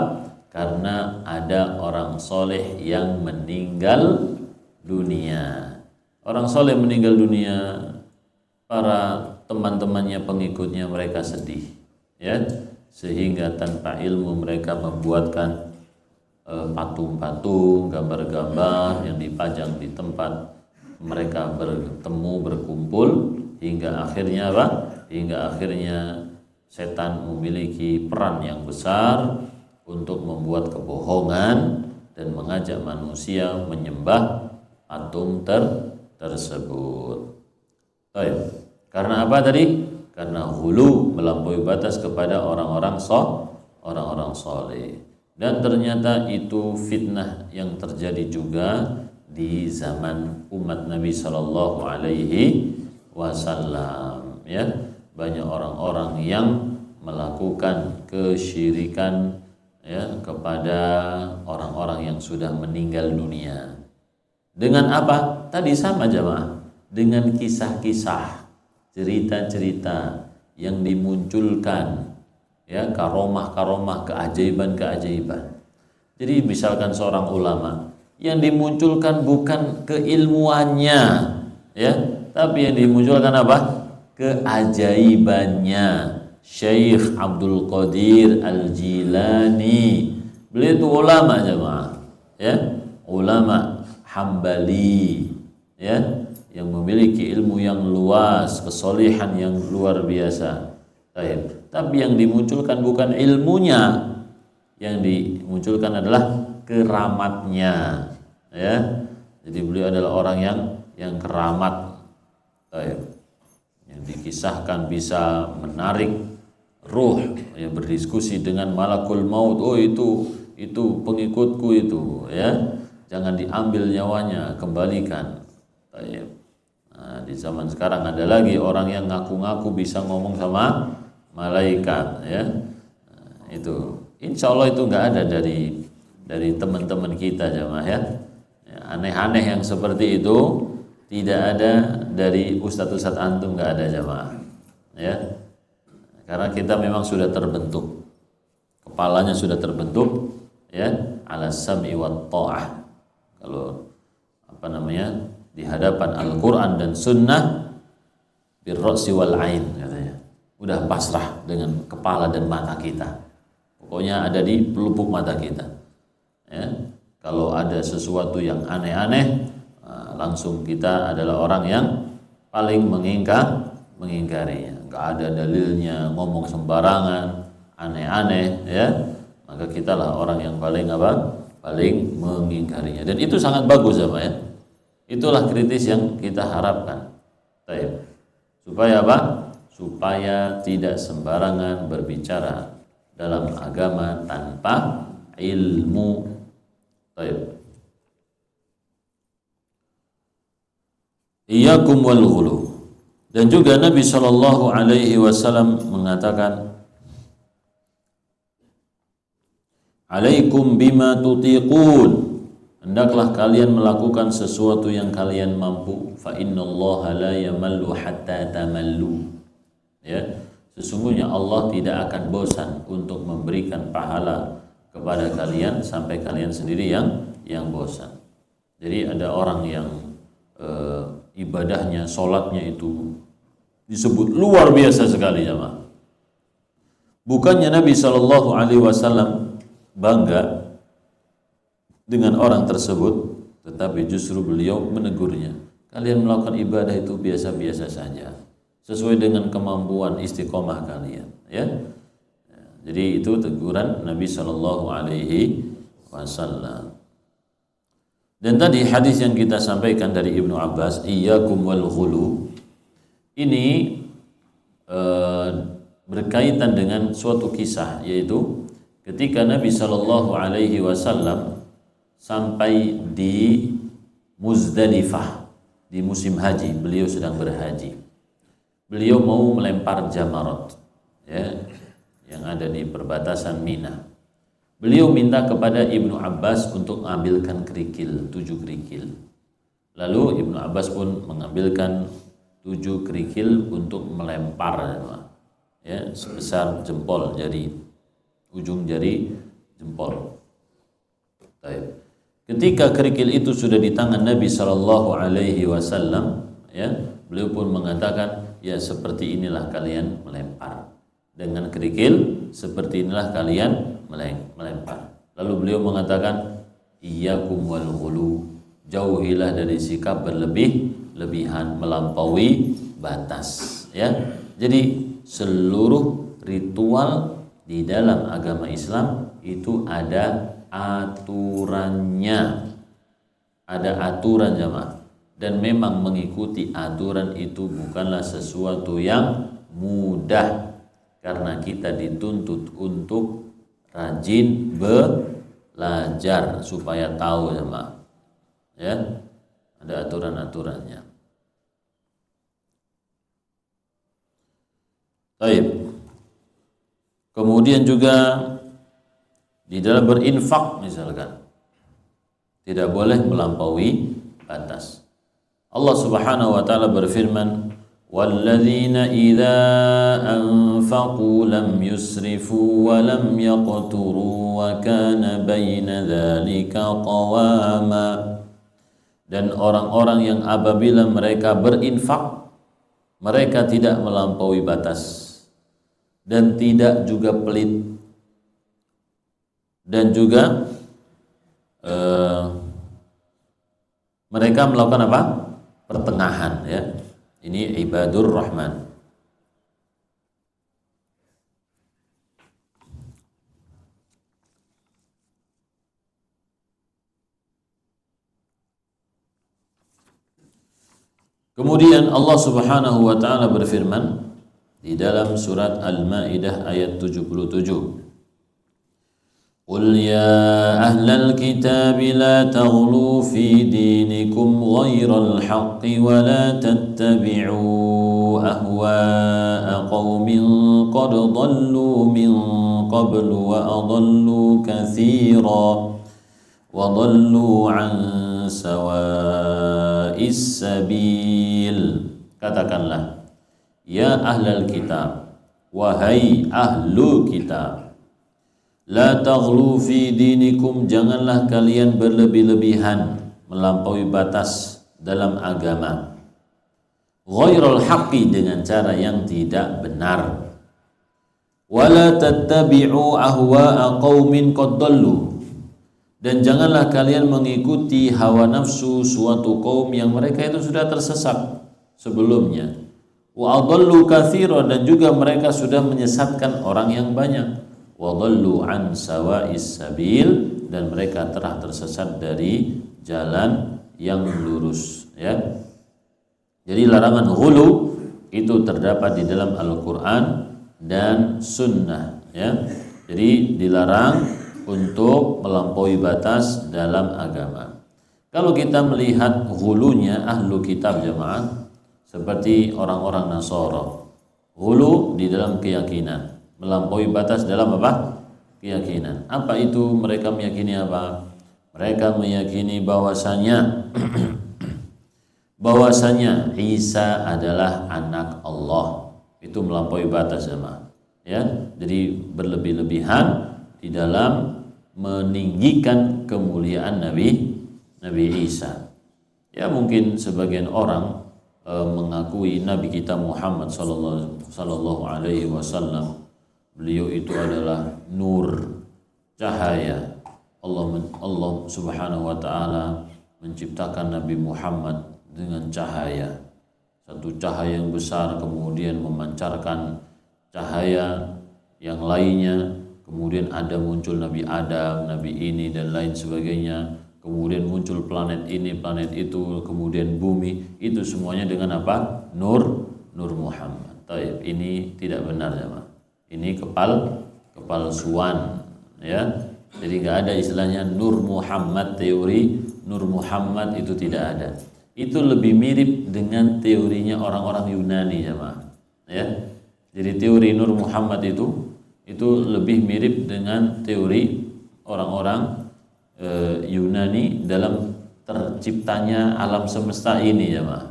Karena ada orang soleh yang meninggal dunia. Orang soleh meninggal dunia, para teman-temannya, pengikutnya, mereka sedih, ya, sehingga tanpa ilmu mereka membuatkan patung-patung, gambar-gambar yang dipajang di tempat mereka bertemu, berkumpul, hingga akhirnya apa? Hingga akhirnya setan memiliki peran yang besar untuk membuat kebohongan dan mengajak manusia menyembah patung tersebut. Baik. Karena apa tadi? Karena hulu, melampaui batas kepada orang-orang soleh. Dan ternyata itu fitnah yang terjadi juga di zaman umat Nabi Sallallahu Alaihi Wasallam. Ya, banyak orang-orang yang melakukan kesyirikan ya kepada orang-orang yang sudah meninggal dunia. Dengan apa? Tadi sama jamaah. Dengan kisah-kisah, cerita-cerita yang dimunculkan, ya, karomah-karomah, keajaiban-keajaiban. Jadi misalkan seorang ulama yang dimunculkan bukan keilmuannya, ya, tapi yang dimunculkan apa? Keajaibannya. Syekh Abdul Qadir Al-Jilani, beliau itu ulama jemaah, ya, ulama Hambali, ya, yang memiliki ilmu yang luas, kesolehan yang luar biasa. Tapi yang dimunculkan bukan ilmunya, yang dimunculkan adalah keramatnya, ya. Jadi beliau adalah orang yang keramat, yang dikisahkan bisa menarik ruh, yang berdiskusi dengan malakul maut. Oh itu pengikutku itu, ya, jangan diambil nyawanya, kembalikan. Nah, di zaman sekarang ada lagi orang yang ngaku-ngaku bisa ngomong sama malaikat, ya. Nah, itu insya Allah itu nggak ada dari teman-teman kita jemaah, ya. Aneh-aneh yang seperti itu tidak ada dari ustadz-ustadz antum, nggak ada jemaah, ya. Karena kita memang sudah terbentuk, kepalanya sudah terbentuk, ya, ala sam'i wat ta'ah. Kalau apa namanya, di hadapan Al-Quran dan Sunnah, birro'si wal ain katanya, udah pasrah dengan kepala dan mata kita, pokoknya ada di pelupuk mata kita, ya. Kalau ada sesuatu yang aneh-aneh, langsung kita adalah orang yang paling mengingkarinya. Nggak ada dalilnya, ngomong sembarangan, aneh-aneh, ya, maka kitalah orang yang paling mengingkarinya. Dan itu sangat bagus ya. Itulah kritis yang kita harapkan. Supaya apa? Supaya tidak sembarangan berbicara dalam agama tanpa ilmu. Iyyakum wal ghulu. Dan juga Nabi Shallallahu Alaihi Wasallam mengatakan, alaikum bima tutiqun, hendaklah kalian melakukan sesuatu yang kalian mampu. Fa innallaha la yamallu hatta tamallu. Ya, sesungguhnya Allah tidak akan bosan untuk memberikan pahala kepada kalian sampai kalian sendiri yang bosan. Jadi ada orang yang ibadahnya, sholatnya itu disebut luar biasa sekali jemaah. Bukannya Nabi Shallallahu Alaihi Wasallam bangga dengan orang tersebut, tetapi justru beliau menegurnya. Kalian melakukan ibadah itu biasa-biasa saja, sesuai dengan kemampuan istiqomah kalian, ya. Jadi itu teguran Nabi Shallallahu Alaihi Wasallam. Dan tadi hadis yang kita sampaikan dari Ibnu Abbas, iyyakum wal ghulu, ini berkaitan dengan suatu kisah, yaitu ketika Nabi Shallallahu Alaihi Wasallam sampai di Muzdalifah di musim haji, beliau sedang berhaji. Beliau mau melempar jamarat, ya, yang ada di perbatasan Mina. Beliau minta kepada Ibnu Abbas untuk mengambilkan kerikil, 7 kerikil. Lalu Ibnu Abbas pun mengambilkan 7 kerikil untuk melempar, ya, sebesar jempol jari, ujung jari jempol. Ketika kerikil itu sudah di tangan Nabi Shallallahu Alaihi Wasallam, ya, beliau pun mengatakan, ya, seperti inilah kalian melempar. Dengan kerikil seperti inilah kalian melempar. Lalu beliau mengatakan, iyyakum wal ghulu, jauhilah dari sikap berlebih-lebihan, melampaui batas, ya. Jadi seluruh ritual di dalam agama Islam itu ada aturannya. Ada aturan jamaah. Dan memang mengikuti aturan itu bukanlah sesuatu yang mudah, karena kita dituntut untuk rajin belajar supaya tahu jamaah. Ya, ada aturan-aturannya. Baik. Kemudian juga di dalam berinfak misalkan tidak boleh melampaui batas. Allah Subhanahu wa taala berfirman, "Walladzina idza anfaqu lam yusrifu wa lam yaqturu wa kana baina dzalika qawama." Dan orang-orang yang apabila mereka berinfak, mereka tidak melampaui batas dan tidak juga pelit, dan juga mereka melakukan apa? Pertengahan, ya. Ini ibadur rahman. Kemudian Allah Subhanahu wa taala berfirman di dalam surat Al-Maidah ayat 77. Qul ya ahlal kitab la taghlu fi dinikum ghairal haqqi wa la tattabi'u ahwa'a qaumin qad dhallu min qablu wa adallu katsira wa dhallu an sawa'is sabil. Katakanlah, ya ahlal kitab, wahai ahlu kitab, la taghlu fi dinikum, janganlah kalian berlebih-lebihan melampaui batas dalam agama, ghairal haqqi, dengan cara yang tidak benar, wala tattabi'u ahwa'a qaumin qad dallu, dan janganlah kalian mengikuti hawa nafsu suatu kaum yang mereka itu sudah tersesat sebelumnya, wa adallu katsira, dan juga mereka sudah menyesatkan orang yang banyak, wa dhallu an sawa'is sabil, dan mereka telah tersesat dari jalan yang lurus, ya. Jadi larangan ghulu itu terdapat di dalam Al-Qur'an dan Sunnah, ya. Jadi dilarang untuk melampaui batas dalam agama. Kalau kita melihat ghulunya ahlu kitab jamaah, seperti orang-orang Nasara, ghulu di dalam keyakinan, melampaui batas dalam apa? Keyakinan. Apa itu? Mereka meyakini apa? Mereka meyakini bahwasanya Isa adalah anak Allah. Itu melampaui batas jemaah. Ya, jadi berlebih-lebihan di dalam meninggikan kemuliaan Nabi Isa. Ya, mungkin sebagian orang mengakui Nabi kita Muhammad sallallahu alaihi wasallam, beliau itu adalah nur, cahaya. Allah Subhanahu wa taala menciptakan Nabi Muhammad dengan cahaya, satu cahaya yang besar, kemudian memancarkan cahaya yang lainnya, kemudian ada muncul Nabi Adam, Nabi ini dan lain sebagainya, kemudian muncul planet ini, planet itu, kemudian bumi, itu semuanya dengan apa? Nur Muhammad. Taib, ini tidak benar ya, Pak. Ini kepalsuan, ya. Jadi nggak ada istilahnya Nur Muhammad, teori Nur Muhammad itu tidak ada. Itu lebih mirip dengan teorinya orang-orang Yunani ya, Pak. Ya. Jadi teori Nur Muhammad itu lebih mirip dengan teori orang-orang Yunani dalam terciptanya alam semesta ini ya, Pak.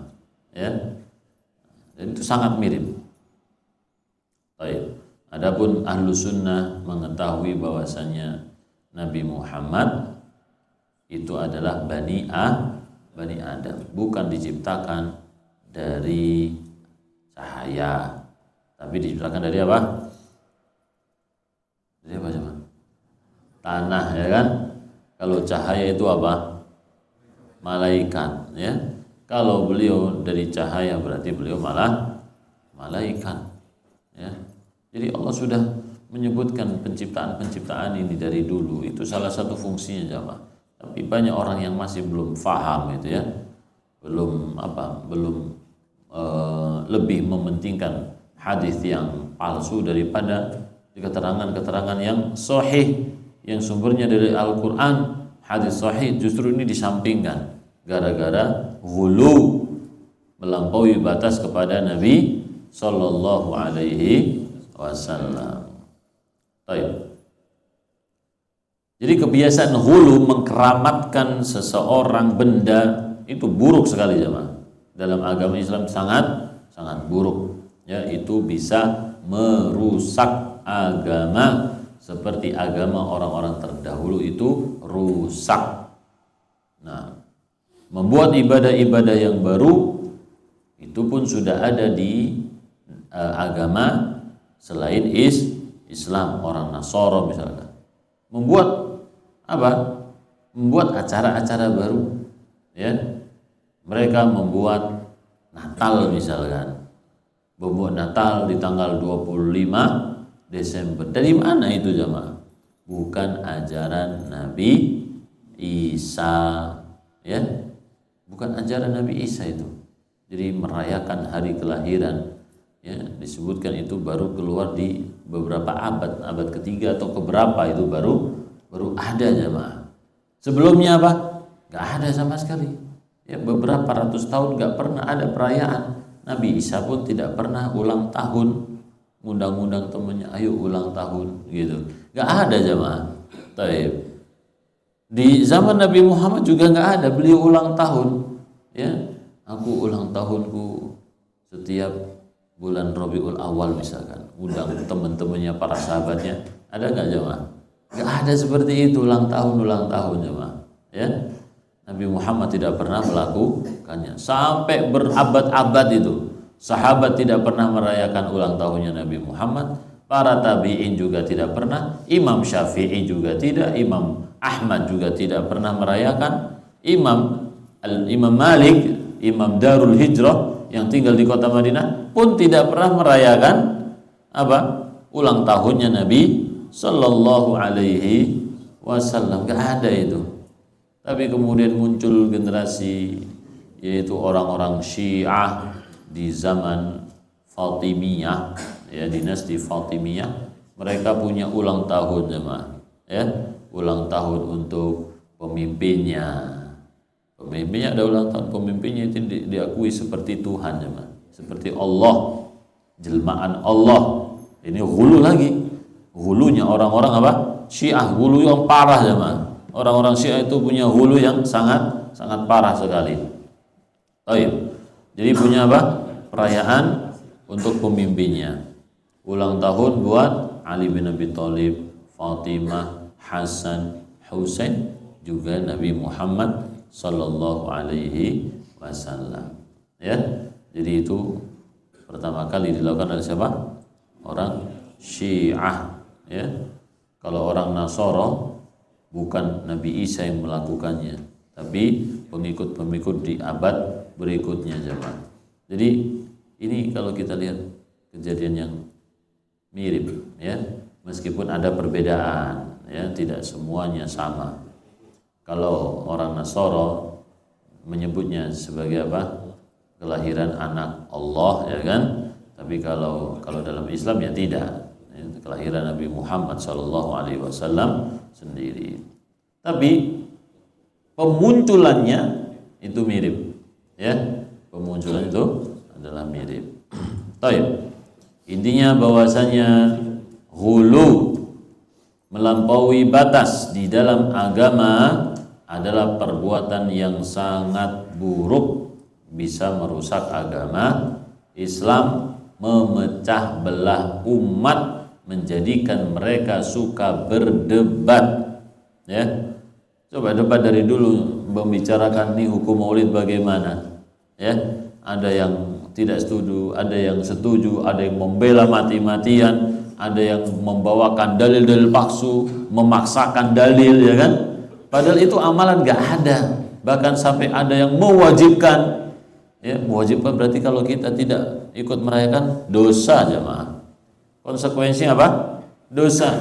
Ya. Dan itu sangat mirip. Baik. Adapun ahlu sunnah mengetahui bahwasanya Nabi Muhammad itu adalah Bani Adam, bukan diciptakan dari cahaya, tapi diciptakan dari apa? Dari apa, teman? tanah, ya kan? Kalau cahaya itu apa? Malaikat, ya. Kalau beliau dari cahaya berarti beliau malah malaikat, ya. Jadi Allah sudah menyebutkan penciptaan ini dari dulu. Itu salah satu fungsinya, jamaah. Tapi banyak orang yang masih belum faham itu, ya. Belum lebih mementingkan hadis yang palsu daripada keterangan-keterangan yang sahih yang sumbernya dari Al-Quran. Hadis sahih justru ini disampingkan gara-gara ghulu, melampaui batas kepada Nabi Sallallahu Alaihi Wasallam. Baik. Jadi kebiasaan ghulu, mengkeramatkan seseorang, benda, itu buruk sekali, jemaah. Dalam agama Islam sangat buruk, ya. Itu bisa merusak agama seperti agama orang-orang terdahulu itu rusak. Nah, membuat ibadah-ibadah yang baru itu pun sudah ada di agama selain Islam. Orang Nasara misalkan membuat apa? Membuat acara-acara baru, ya. Mereka membuat Natal misalkan, membuat Natal di tanggal 25 Desember. Dari mana itu, jemaah? Bukan ajaran Nabi Isa, ya. Bukan ajaran Nabi Isa itu. Jadi merayakan hari kelahiran, ya, disebutkan itu baru keluar di beberapa abad ketiga atau keberapa, itu baru ada, jemaah. Sebelumnya apa? Gak ada sama sekali. Ya, beberapa ratus tahun gak pernah ada perayaan. Nabi Isa pun tidak pernah ulang tahun, ngundang-ngundang temannya, ayo ulang tahun, gitu. Gak ada, jemaah. Taib. Di zaman Nabi Muhammad juga gak ada beliau ulang tahun, ya. Aku ulang tahunku setiap bulan Rabiul Awal misalkan, undang teman-temannya, para sahabatnya. Ada gak, jemaah? Gak ada seperti itu, ulang tahun, jemaah, ya. Nabi Muhammad tidak pernah melakukannya sampai berabad-abad itu. Sahabat tidak pernah merayakan ulang tahunnya Nabi Muhammad, para tabi'in juga tidak pernah, Imam Syafi'i juga tidak, Imam Ahmad juga tidak pernah merayakan, Imam Malik, Imam Darul Hijrah yang tinggal di kota Madinah pun tidak pernah merayakan apa? Ulang tahunnya Nabi Sallallahu Alaihi Wasallam. Gak ada itu. Tapi kemudian muncul generasi, yaitu orang-orang Syiah di zaman Fatimiyah, ya, dinasti Fatimiyah. Mereka punya ulang tahun, jemaah, ya, ulang tahun untuk pemimpinnya. Pemimpinnya ada ulang tahun, pemimpinnya itu diakui seperti Tuhan, jemaah, seperti Allah, jelmaan Allah. Ini ghulu lagi, ghulunya orang-orang apa? Syiah, ghulu yang parah, jemaah. Orang-orang Syiah itu punya ghulu yang sangat parah sekali. Baik. Jadi punya apa? Perayaan untuk pemimpinnya. Ulang tahun buat Ali bin Abi Thalib, Fatimah, Hasan, Husain, juga Nabi Muhammad Sallallahu Alaihi Wasallam. Ya. Jadi itu pertama kali dilakukan oleh siapa? Orang Syiah, ya. Kalau orang Nasara, bukan Nabi Isa yang melakukannya, tapi pengikut-pengikut di abad berikutnya, jemaah. Jadi ini kalau kita lihat kejadian yang mirip, ya, meskipun ada perbedaan, ya, tidak semuanya sama. Kalau orang Nasara menyebutnya sebagai apa? Kelahiran anak Allah, ya kan? Tapi kalau dalam Islam ya tidak. Kelahiran Nabi Muhammad SAW sendiri. Tapi pemunculannya itu mirip, ya. Pemunculan itu adalah mirip. Taib. Intinya bahwasanya ghulu, melampaui batas di dalam agama, adalah perbuatan yang sangat buruk, bisa merusak agama Islam, memecah belah umat, menjadikan mereka suka berdebat, ya. Coba debat dari dulu membicarakan nih hukum maulid bagaimana, ya. Ada yang tidak setuju, ada yang setuju, ada yang membela mati-matian, ada yang membawakan dalil-dalil palsu, memaksakan dalil, ya kan? Padahal itu amalan gak ada. Bahkan sampai ada yang mewajibkan. Ya, mewajibkan berarti kalau kita tidak ikut merayakan dosa, jemaah. Konsekuensinya apa? Dosa.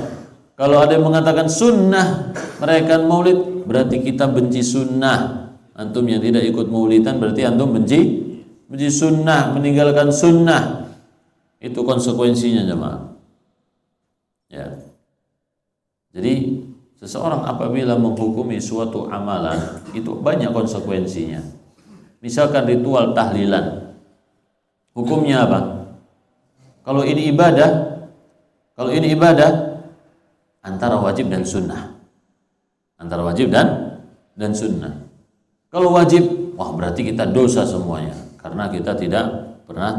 Kalau ada yang mengatakan sunnah merayakan maulid, berarti kita benci sunnah. Antum yang tidak ikut maulidan berarti antum benci sunnah, meninggalkan sunnah. Itu konsekuensinya, jemaah. Ya. Jadi seseorang apabila menghukumi suatu amalan itu banyak konsekuensinya. Misalkan ritual tahlilan, hukumnya apa? Kalau ini ibadah, antara wajib dan sunnah. Antara wajib dan sunnah. Kalau wajib, wah berarti kita dosa semuanya karena kita tidak pernah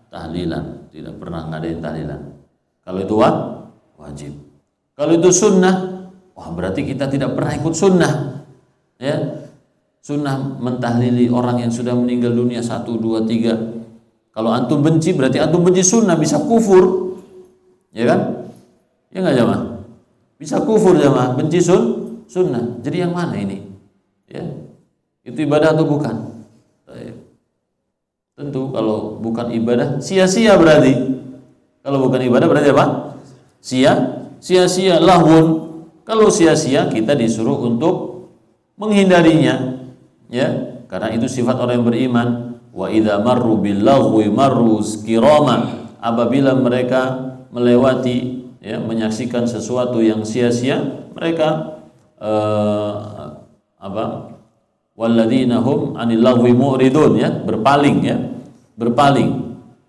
tahlilan, tidak pernah ngadain tahlilan. Kalau itu wajib. Kalau itu sunnah, wah berarti kita tidak pernah ikut sunnah. Ya, sunnah mentahlili orang yang sudah meninggal dunia 1, 2, 3. Kalau antum benci, berarti antum benci sunnah, bisa kufur, ya kan? Ya nggak jamaah? Bisa kufur jamaah, benci sunnah. Jadi yang mana ini? Ya, itu ibadah atau bukan? Tentu kalau bukan ibadah, sia-sia berarti. Kalau bukan ibadah berarti apa? Sia-sia, lahun. Kalau sia-sia kita disuruh untuk menghindarinya, ya, karena itu sifat orang yang beriman. Wa idza marru bil laghwi marru kirama. Apabila mereka melewati, ya, menyaksikan sesuatu yang sia-sia, mereka walladzina hum 'anil laghwi mu'ridun, ya, berpaling,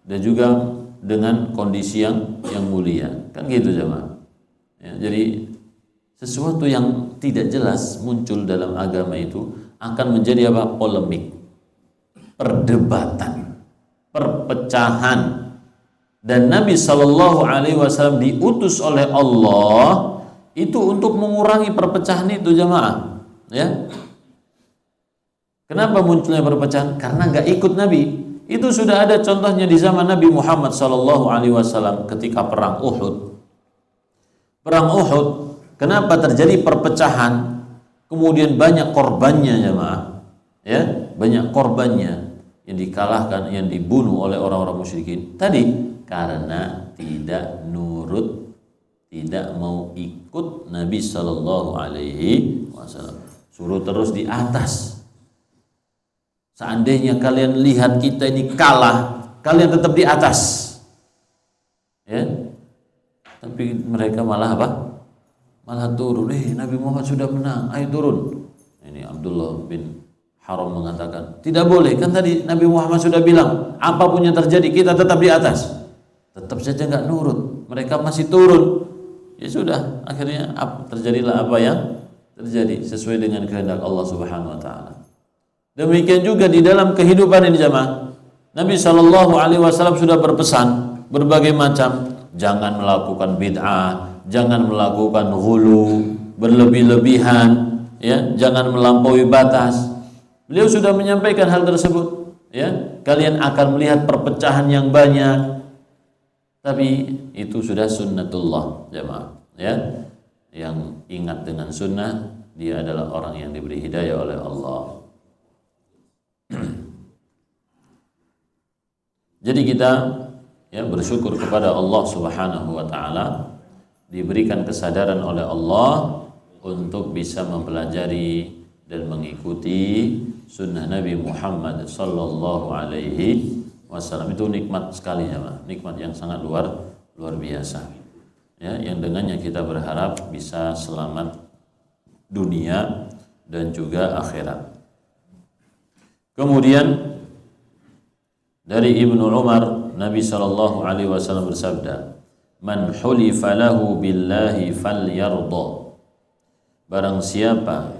dan juga dengan kondisi yang mulia, kan gitu jemaah. Ya, jadi sesuatu yang tidak jelas muncul dalam agama itu akan menjadi apa? Polemik, perdebatan, perpecahan. Dan Nabi Shallallahu Alaihi Wasallam diutus oleh Allah itu untuk mengurangi perpecahan itu jemaah. Ya, kenapa munculnya perpecahan? Karena nggak ikut Nabi. Itu sudah ada contohnya di zaman Nabi Muhammad Shallallahu Alaihi Wasallam ketika perang Uhud. Perang Uhud, kenapa terjadi perpecahan? Kemudian banyak korbannya jemaah, ya, banyak korbannya yang dikalahkan, yang dibunuh oleh orang-orang musyrikin. Tadi karena tidak nurut, tidak mau ikut Nabi Shallallahu Alaihi Wasallam. Suruh terus di atas. Seandainya kalian lihat kita ini kalah, kalian tetap di atas, ya. Tapi mereka malah apa? Malah turun. Nabi Muhammad sudah menang, ayo turun. Ini Abdullah bin Haram mengatakan, tidak boleh, kan tadi Nabi Muhammad sudah bilang, apapun yang terjadi kita tetap di atas. Tetap saja nggak nurut, mereka masih turun. Ya sudah, akhirnya terjadilah apa yang terjadi sesuai dengan kehendak Allah Subhanahu wa taala. Demikian juga di dalam kehidupan ini jemaah. Nabi Shallallahu Alaihi Wasallam sudah berpesan berbagai macam, jangan melakukan bid'ah, jangan melakukan ghulu, berlebih-lebihan, ya, jangan melampaui batas. Beliau sudah menyampaikan hal tersebut, ya. Kalian akan melihat perpecahan yang banyak, tapi itu sudah sunnatullah jemaah, ya. Yang ingat dengan sunnah, dia adalah orang yang diberi hidayah oleh Allah. Jadi kita, ya, bersyukur kepada Allah Subhanahu wa taala diberikan kesadaran oleh Allah untuk bisa mempelajari dan mengikuti sunnah Nabi Muhammad sallallahu alaihi wasallam. Itu nikmat sekali ya, Pak. Nikmat yang sangat luar biasa. Ya, yang dengannya kita berharap bisa selamat dunia dan juga akhirat. Kemudian dari Ibnu Umar, Nabi sallallahu alaihi wasallam bersabda, "Man hulifa lahu billahi falyarda." Barang siapa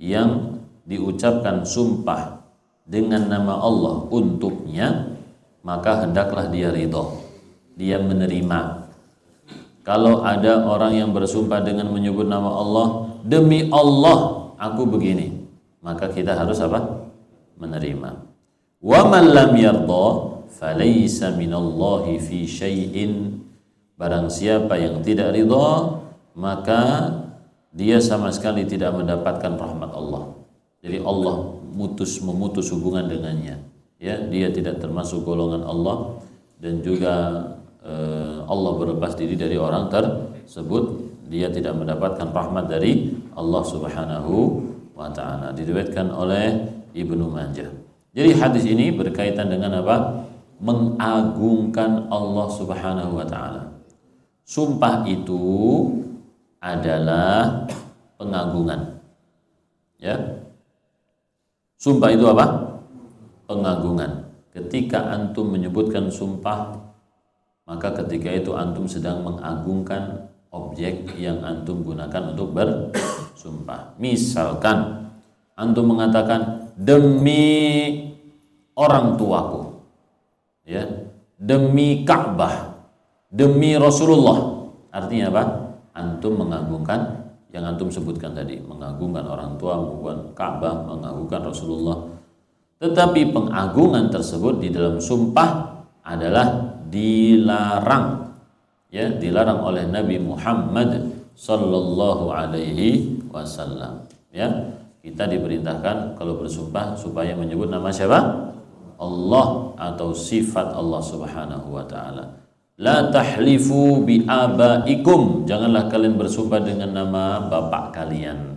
yang diucapkan sumpah dengan nama Allah untuknya, maka hendaklah dia ridha, dia menerima. Kalau ada orang yang bersumpah dengan menyebut nama Allah, demi Allah aku begini, maka kita harus apa? Menerima. Wa man lam yarda falaysa minallahi fi syai'in. Barang siapa yang tidak ridha, maka dia sama sekali tidak mendapatkan rahmat Allah. Jadi Allah memutus hubungan dengannya. Ya, dia tidak termasuk golongan Allah, dan juga Allah berlepas diri dari orang tersebut. Dia tidak mendapatkan rahmat dari Allah Subhanahu wa ta'ala. Diriwayatkan oleh Ibnu Majah. Jadi hadis ini berkaitan dengan apa? Mengagungkan Allah Subhanahu wa ta'ala. Sumpah itu adalah pengagungan. Ya. Sumpah itu apa? Pengagungan. Ketika antum menyebutkan sumpah, maka ketika itu antum sedang mengagungkan objek yang antum gunakan untuk bersumpah. Misalkan antum mengatakan demi orang tuaku, ya, demi Ka'bah, demi Rasulullah. Artinya apa? Antum mengagungkan yang antum sebutkan tadi, mengagungkan orang tua, mengagungkan Ka'bah, mengagungkan Rasulullah. Tetapi pengagungan tersebut di dalam sumpah adalah dilarang, ya, dilarang oleh Nabi Muhammad sallallahu alaihi wasallam. Ya, kita diperintahkan kalau bersumpah supaya menyebut nama siapa? Allah atau sifat Allah Subhanahu wa taala. La tahlifu bi abaikum, janganlah kalian bersumpah dengan nama bapak kalian.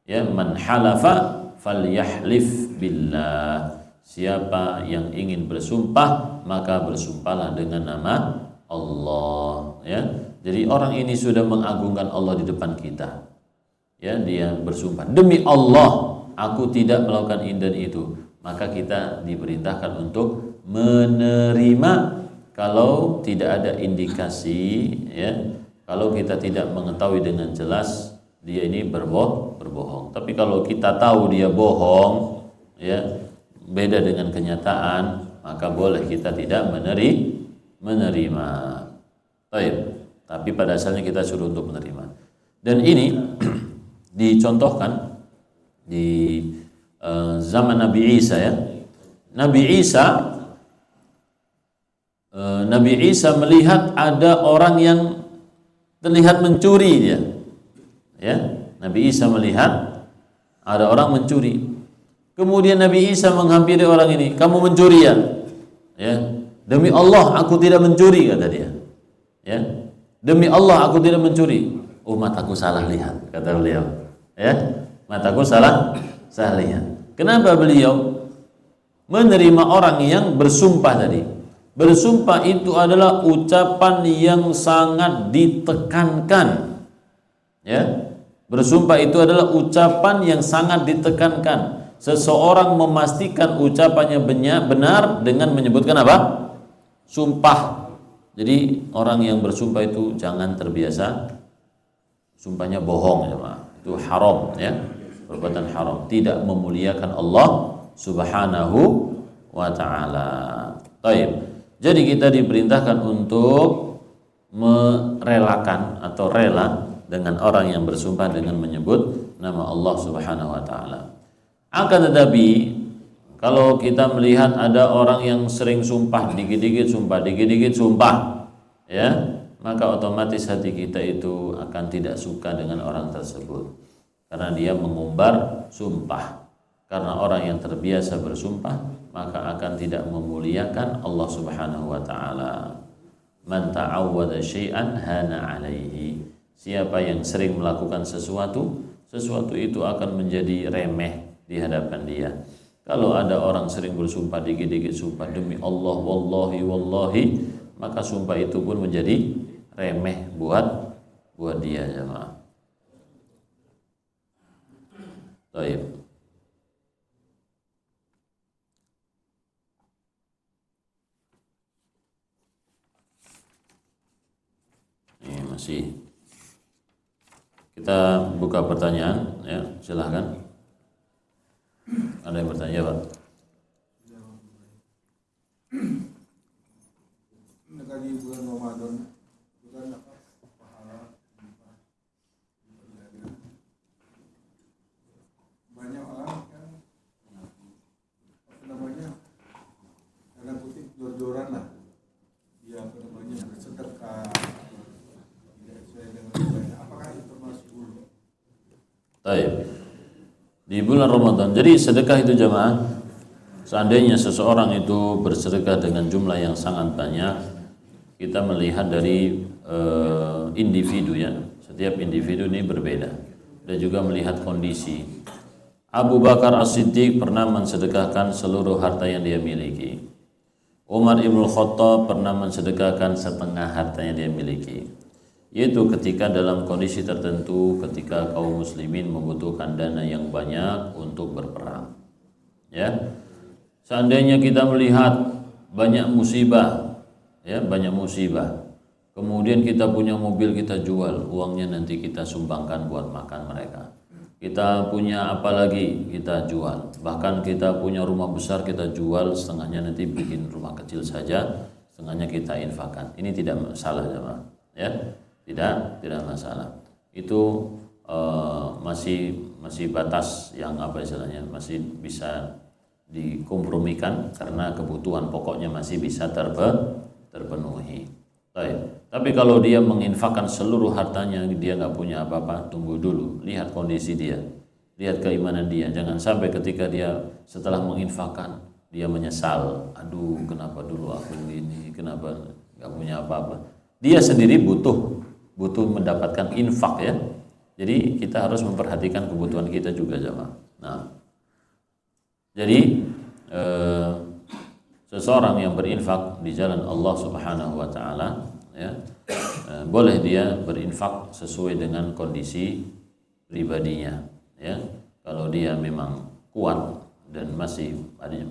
Ya, man halafa falyahlif billah. Siapa yang ingin bersumpah, maka bersumpahlah dengan nama Allah. Ya, jadi orang ini sudah mengagungkan Allah di depan kita. Ya, dia bersumpah demi Allah, aku tidak melakukan ini dan itu. Maka kita diperintahkan untuk menerima kalau tidak ada indikasi, ya, kalau kita tidak mengetahui dengan jelas dia ini berbohong. Tapi kalau kita tahu dia bohong, ya, beda dengan kenyataan, maka boleh kita tidak menerima. Baik. Tapi pada asalnya kita suruh untuk menerima. Dan ini dicontohkan di zaman Nabi Isa, ya. Nabi Isa melihat ada orang yang terlihat mencuri dia. Ya, Nabi Isa melihat ada orang mencuri. Kemudian Nabi Isa menghampiri orang ini, "Kamu mencuri ya?" Ya. "Demi Allah aku tidak mencuri," kata dia. Ya. "Demi Allah aku tidak mencuri." "Oh, mataku salah lihat," kata beliau. Ya. Mataku salah lihat. Kenapa beliau menerima orang yang bersumpah tadi? Bersumpah itu adalah ucapan yang sangat ditekankan. Ya. Bersumpah itu adalah ucapan yang sangat ditekankan. Seseorang memastikan ucapannya benar dengan menyebutkan apa? Sumpah. Jadi orang yang bersumpah itu jangan terbiasa sumpahnya bohong, ya Pak. Itu haram, ya. Perbuatan haram, tidak memuliakan Allah Subhanahu wa ta'ala. Baik. Jadi kita diperintahkan untuk merelakan atau rela dengan orang yang bersumpah dengan menyebut nama Allah Subhanahu wa ta'ala. Akan tetapi kalau kita melihat ada orang yang sering sumpah, dikit-dikit sumpah, ya, maka otomatis hati kita itu akan tidak suka dengan orang tersebut karena dia mengumbar sumpah. Karena orang yang terbiasa bersumpah, maka akan tidak memuliakan Allah Subhanahu wa ta'ala. Man ta'awwada syai'an hana 'alaihi. Siapa yang sering melakukan sesuatu itu akan menjadi remeh di hadapan dia. Kalau ada orang sering bersumpah, dikit-dikit sumpah demi Allah, wallahi, maka sumpah itu pun menjadi remeh buat dia, jemaah. Baik. Ini masih kita buka pertanyaan, ya, silahkan. Ada yang bertanya, Pak? Mendekati bulan Ramadan, bulan apa? Pahala, banyak orang kan, apa namanya, karena kutip jor-joran lah, ya, apa namanya, sedekah Di bulan Ramadan. Jadi sedekah itu jamaah, seandainya seseorang itu bersedekah dengan jumlah yang sangat banyak, kita melihat dari individu ya. Setiap individu ini berbeda. Dan juga melihat kondisi. Abu Bakar As-Siddiq pernah mensedekahkan seluruh harta yang dia miliki. Umar Ibn Khattab pernah mensedekahkan setengah harta yang dia miliki. Yaitu ketika dalam kondisi tertentu, ketika kaum muslimin membutuhkan dana yang banyak untuk berperang. Ya, seandainya kita melihat banyak musibah, ya banyak musibah, kemudian kita punya mobil kita jual, uangnya nanti kita sumbangkan buat makan mereka. Kita punya apa lagi kita jual, bahkan kita punya rumah besar kita jual, setengahnya nanti bikin rumah kecil saja, setengahnya kita infakkan. Ini tidak masalah jemaah, ya. Tidak masalah. Itu masih batas yang apa istilahnya, masih bisa dikompromikan karena kebutuhan pokoknya masih bisa terpenuhi. Baik. Tapi kalau dia menginfakkan seluruh hartanya, dia nggak punya apa-apa, tunggu dulu, lihat kondisi dia, lihat keimanan dia. Jangan sampai ketika dia setelah menginfakkan dia menyesal, aduh kenapa dulu aku ini, kenapa nggak punya apa-apa. Dia sendiri butuh mendapatkan infak ya. Jadi kita harus memperhatikan kebutuhan kita juga jemaah. Nah, jadi seseorang yang berinfak di jalan Allah Subhanahu wa taala ya, boleh dia berinfak sesuai dengan kondisi pribadinya ya. Kalau dia memang kuat dan masih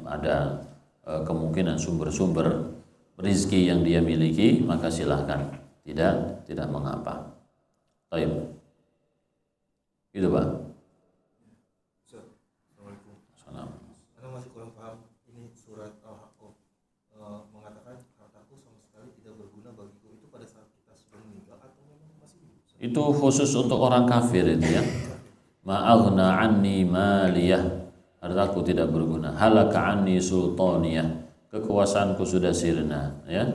ada kemungkinan sumber-sumber rezeki yang dia miliki, maka silahkan. Tidak mengapa. Baik. Gitu Pak. Assalamualaikum. Assalamualaikum. Karena masih kurang paham ini surat Al-Haqqah mengatakan hartaku sama sekali tidak berguna bagiku, itu pada saat kita sudah meninggal atau memang masih hidup? Itu khusus untuk orang kafir itu ya. Ma'aghna anni maliyah, hartaku tidak berguna. Halaka anni sultaniyah, kekuasaanku sudah sirna ya.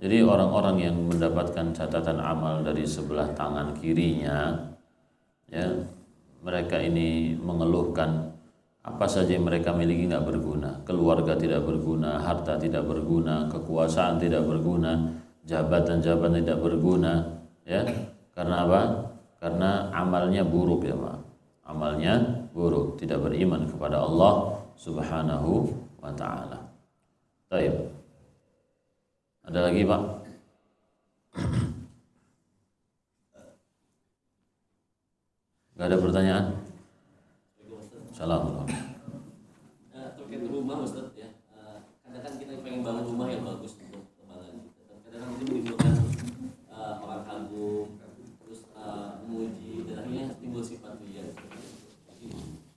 Jadi orang-orang yang mendapatkan catatan amal dari sebelah tangan kirinya ya, mereka ini mengeluhkan apa saja yang mereka miliki nggak berguna, keluarga tidak berguna, harta tidak berguna, kekuasaan tidak berguna, jabatan-jabatan tidak berguna ya. Karena apa? Karena amalnya buruk ya Pak. Amalnya buruk, tidak beriman kepada Allah Subhanahu wa taala. Baik. Ada lagi Pak? Gak ada pertanyaan? Assalamualaikum. Terkait rumah Ustaz ya, kadang kan kita pengen bangun rumah yang bagus untuk kebanggaan kita. Kadang-kadang itu menimbulkan orang kagum, terus memuji, dan akhirnya timbul sifat riya.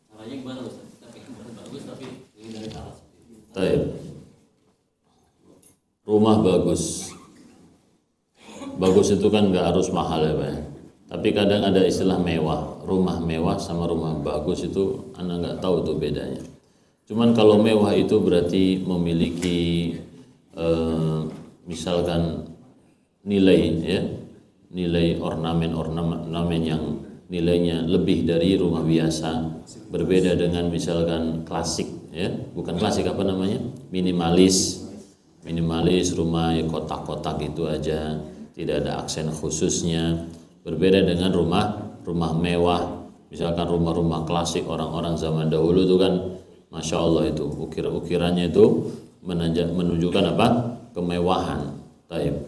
Caranya gimana Ustaz? Kita pengen bangun bagus tapi ingin dari salah seperti itu. Baik. Rumah bagus. Bagus itu kan nggak harus mahal ya Pak. Tapi kadang ada istilah mewah. Rumah mewah sama rumah bagus itu Anda nggak tahu tuh bedanya. Cuman kalau mewah itu berarti memiliki misalkan nilai ya, nilai ornamen yang nilainya lebih dari rumah biasa. Berbeda dengan misalkan klasik ya, bukan klasik apa namanya? Minimalis rumah ya kotak-kotak itu aja, tidak ada aksen khususnya. Berbeda dengan rumah mewah, misalkan rumah-rumah klasik orang-orang zaman dahulu itu kan, masya Allah itu ukirannya itu menunjukkan apa? Kemewahan. Taib.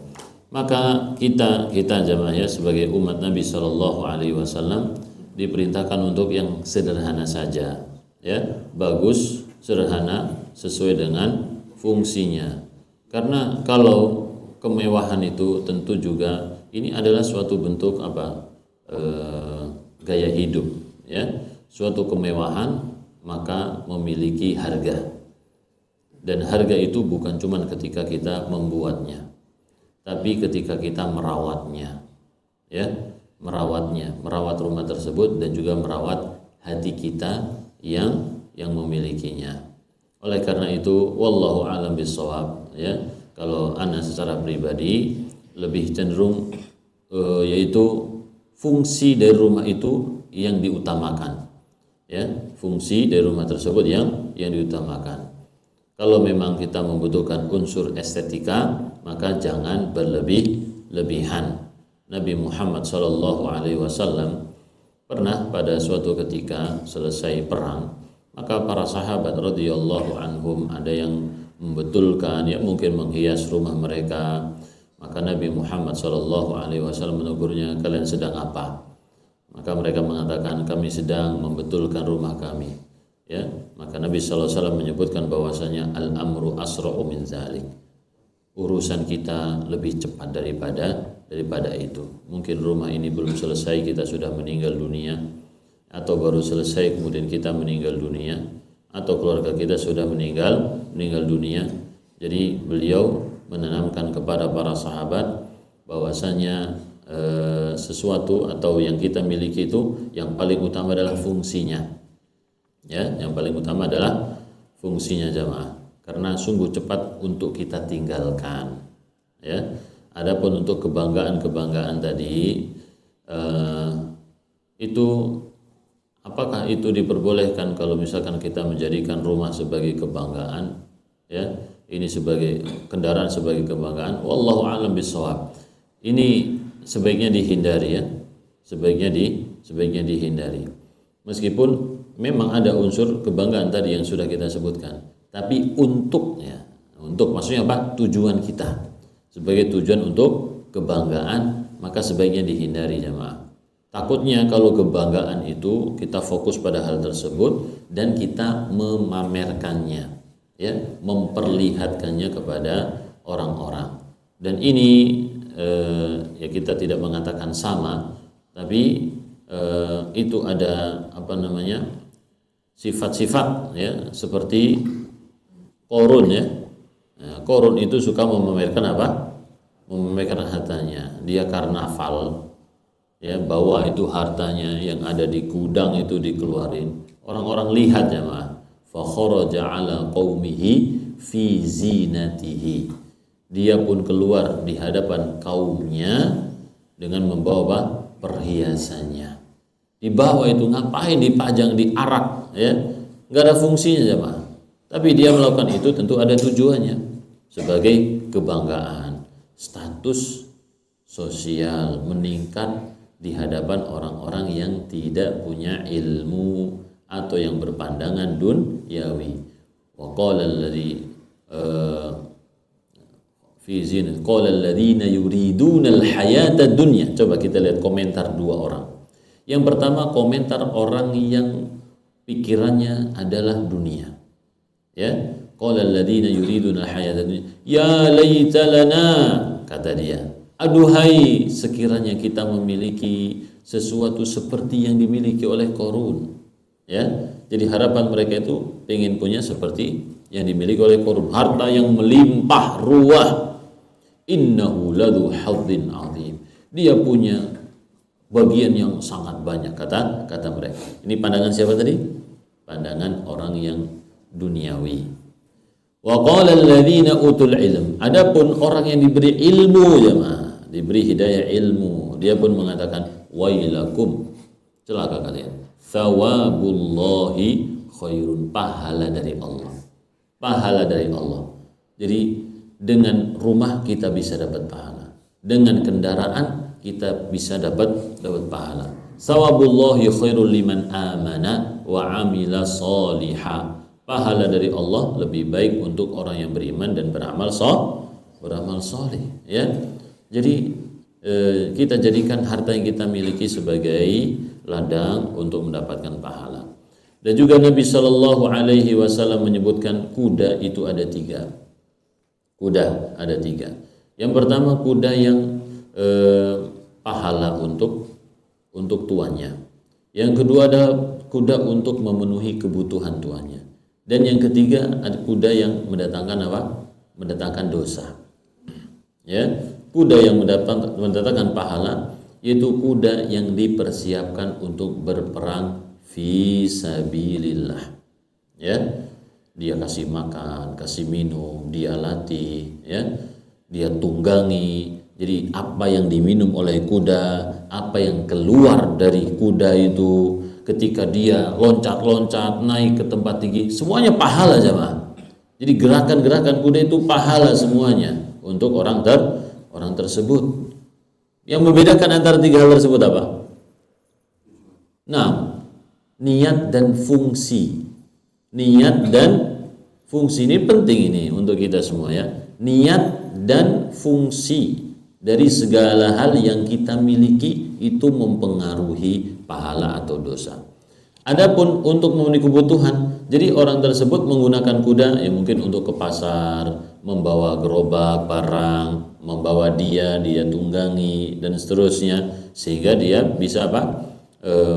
Maka kita jamaahnya sebagai umat Nabi Shallallahu Alaihi Wasallam diperintahkan untuk yang sederhana saja, ya, bagus, sederhana, sesuai dengan fungsinya. Karena kalau kemewahan itu tentu juga ini adalah suatu bentuk apa? Gaya hidup ya. Suatu kemewahan maka memiliki harga. Dan harga itu bukan cuma ketika kita membuatnya, tapi ketika kita merawatnya. Ya, merawat rumah tersebut dan juga merawat hati kita yang memilikinya. Oleh karena itu wallahu a'lam bishawab ya. Kalau ana secara pribadi lebih cenderung yaitu fungsi dari rumah itu yang diutamakan. ya, fungsi dari rumah tersebut yang diutamakan. Kalau memang kita membutuhkan unsur estetika, maka jangan berlebih-lebihan. Nabi Muhammad SAW pernah pada suatu ketika selesai perang, maka para sahabat radhiyallahu anhum ada yang membetulkan, ya mungkin menghias rumah mereka. Maka Nabi Muhammad SAW menegurnya, kalian sedang apa? Maka mereka mengatakan, kami sedang membetulkan rumah kami. Ya, maka Nabi SAW menyebutkan bahwasanya al-amru asra'u min zalik. Urusan kita lebih cepat daripada itu. Mungkin rumah ini belum selesai, kita sudah meninggal dunia, atau baru selesai kemudian kita meninggal dunia, atau keluarga kita sudah meninggal dunia. Jadi beliau menanamkan kepada para sahabat bahwasanya sesuatu atau yang kita miliki itu yang paling utama adalah fungsinya. Ya, yang paling utama adalah fungsinya jamaah. Karena sungguh cepat untuk kita tinggalkan. Ya, adapun untuk kebanggaan tadi itu apakah itu diperbolehkan kalau misalkan kita menjadikan rumah sebagai kebanggaan? Ya, ini sebagai kendaraan sebagai kebanggaan, wallahu a'lam bishawab. Ini sebaiknya dihindari, ya. Sebaiknya dihindari. Meskipun memang ada unsur kebanggaan tadi yang sudah kita sebutkan, tapi untuk maksudnya apa? Tujuan kita. Sebagai tujuan untuk kebanggaan, maka sebaiknya dihindari jamaah. Takutnya kalau kebanggaan itu kita fokus pada hal tersebut dan kita memamerkannya, ya, memperlihatkannya kepada orang-orang. Dan ini ya kita tidak mengatakan sama, tapi itu ada sifat-sifat, ya, seperti Qarun, ya. Qarun itu suka memamerkan memamerkan hartanya. Dia karnaval, ya, bawa itu hartanya yang ada di gudang itu dikeluarin. Orang-orang lihat jemaah. Fa kharaja ala qaumihi fi zinatihi. Dia pun keluar di hadapan kaumnya dengan membawa perhiasannya. Di bawah itu ngapain dipajang di arak, ya? Enggak ada fungsinya jemaah. Tapi dia melakukan itu tentu ada tujuannya sebagai kebanggaan, status sosial meningkat di hadapan orang-orang yang tidak punya ilmu atau yang berpandangan dunyawi. Wa qala alladhi fi zin qala alladziina yuriduna al-hayata dunya. Coba kita lihat komentar dua orang. Yang pertama komentar orang yang pikirannya adalah dunia. Ya, qala alladziina yuriduna al-hayata dunya. Ya laita lana, kata dia. Aduhai sekiranya kita memiliki sesuatu seperti yang dimiliki oleh Qarun. Ya, jadi harapan mereka itu ingin punya seperti yang dimiliki oleh Qarun, harta yang melimpah ruah. Innahu ladu hadzin azim. Dia punya bagian yang sangat banyak, kata mereka. Ini pandangan siapa tadi? Pandangan orang yang duniawi. Wa qala alladziina utul ilm. Adapun orang yang diberi ilmu jemaah, diberi hidayah ilmu, dia pun mengatakan wailakum, celaka kalian. Thawabullahi khairun, pahala dari Allah. Pahala dari Allah. Jadi dengan rumah kita bisa dapat pahala, dengan kendaraan kita bisa dapat pahala. Thawabullahi khairul liman amana wa amila salihah. Pahala dari Allah lebih baik untuk orang yang beriman dan beramal saleh, ya. Jadi kita jadikan harta yang kita miliki sebagai ladang untuk mendapatkan pahala. Dan juga Nabi Shallallahu Alaihi Wasallam menyebutkan kuda itu ada tiga. Kuda ada tiga. Yang pertama kuda yang pahala untuk tuannya. Yang kedua ada kuda untuk memenuhi kebutuhan tuannya. Dan yang ketiga ada kuda yang mendatangkan mendatangkan dosa. Ya, kuda yang mendatangkan pahala yaitu kuda yang dipersiapkan untuk berperang fi sabilillah. Ya, dia kasih makan, kasih minum, dia latih, ya, dia tunggangi. Jadi apa yang diminum oleh kuda, apa yang keluar dari kuda itu, ketika dia loncat-loncat naik ke tempat tinggi, semuanya pahala jemaah. Jadi gerakan-gerakan kuda itu pahala semuanya untuk orang tersebut. Yang membedakan antara tiga hal tersebut apa? Nah, niat dan fungsi. Niat dan fungsi ini penting ini untuk kita semua ya. Niat dan fungsi dari segala hal yang kita miliki itu mempengaruhi pahala atau dosa. Adapun untuk memenuhi kebutuhan, jadi orang tersebut menggunakan kuda ya mungkin untuk ke pasar, membawa gerobak barang, membawa dia tunggangi dan seterusnya, sehingga dia bisa apa?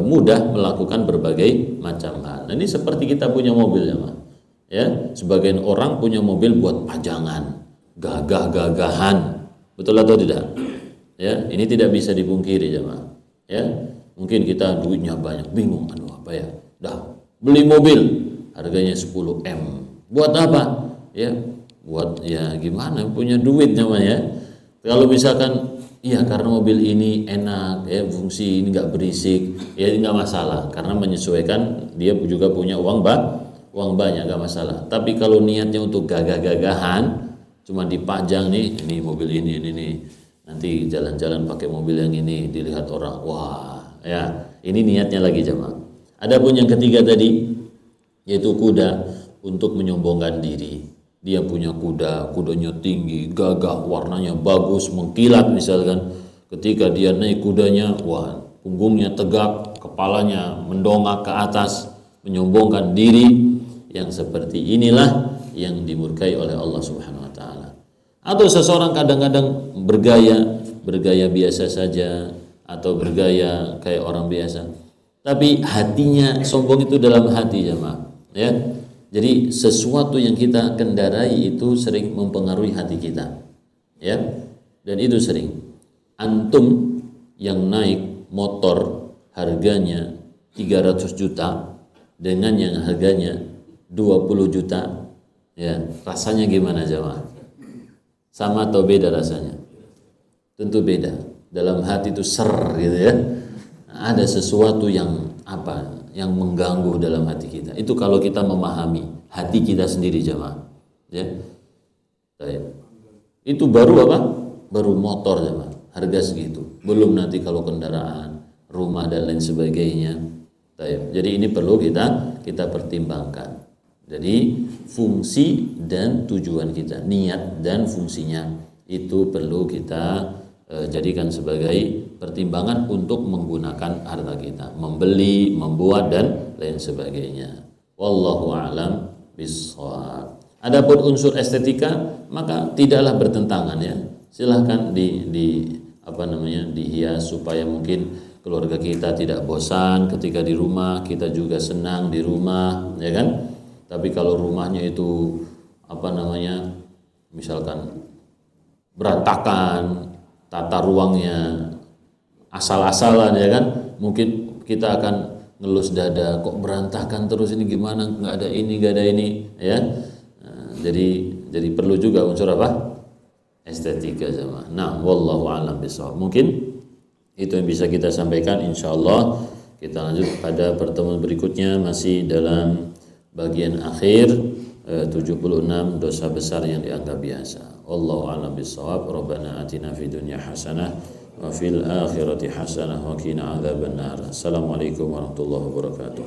Mudah melakukan berbagai macam hal. Nah, ini seperti kita punya mobil ya, Mas. Ya, sebagian orang punya mobil buat pajangan, gagah-gagahan. Betul atau tidak? Ya, ini tidak bisa dipungkiri ya, Mas. Ya, mungkin kita duitnya banyak, bingung aduh apa ya? Dah beli mobil harganya 10 M. Buat apa? Ya, buat ya gimana punya duit namanya. Kalau misalkan iya karena mobil ini enak ya, fungsi ini nggak berisik ya, nggak masalah karena menyesuaikan dia juga punya uang banyak, nggak masalah. Tapi kalau niatnya untuk gagah-gagahan cuma dipajang nih, ini mobil ini nih, nanti jalan-jalan pakai mobil yang ini dilihat orang, wah ya ini niatnya lagi jemaah. Adapun yang ketiga tadi yaitu kuda untuk menyombongkan diri. Dia punya kuda, kudanya tinggi, gagah, warnanya bagus, mengkilat misalkan. Ketika dia naik kudanya, wah, punggungnya tegak, kepalanya mendongak ke atas, menyombongkan diri. Yang seperti inilah yang dimurkai oleh Allah Subhanahu wa taala. Atau seseorang kadang-kadang bergaya biasa saja atau bergaya kayak orang biasa. Tapi hatinya sombong itu dalam hati jemaah, ya. Jadi sesuatu yang kita kendarai itu sering mempengaruhi hati kita, ya. Dan itu sering. Antum yang naik motor harganya 300 juta dengan yang harganya 20 juta, ya, rasanya gimana jemaah? Sama atau beda rasanya? Tentu beda. Dalam hati itu gitu ya. Ada sesuatu yang apa? Yang mengganggu dalam hati kita. Itu kalau kita memahami hati kita sendiri jemaah, ya. Baik. Itu baru apa? Baru motor jemaah, harga segitu. Belum nanti kalau kendaraan, rumah dan lain sebagainya. Baik. Jadi ini perlu kita pertimbangkan. Jadi fungsi dan tujuan kita, niat dan fungsinya itu perlu kita jadikan sebagai pertimbangan untuk menggunakan harta kita, membeli, membuat dan lain sebagainya. Wallahu a'lam bishawab. Adapun unsur estetika maka tidaklah bertentangan ya. Silahkan dihias supaya mungkin keluarga kita tidak bosan ketika di rumah, kita juga senang di rumah, ya kan? Tapi kalau rumahnya itu misalkan berantakan, tata ruangnya asal-asalan ya kan, mungkin kita akan ngelus dada, kok berantakan terus ini gimana, nggak ada ini ya. Nah, jadi perlu juga unsur apa? Estetika sama. Nah, wallahu a'lam bishawab. Mungkin itu yang bisa kita sampaikan. Insyaallah kita lanjut pada pertemuan berikutnya masih dalam bagian akhir 76 dosa besar yang dianggap biasa. Wallahu a'lam bishawab. Rabbana atina fid dunya hasanah wa fil akhirati hasanah wa qina adzabannar. Assalamualaikum warahmatullahi wabarakatuh.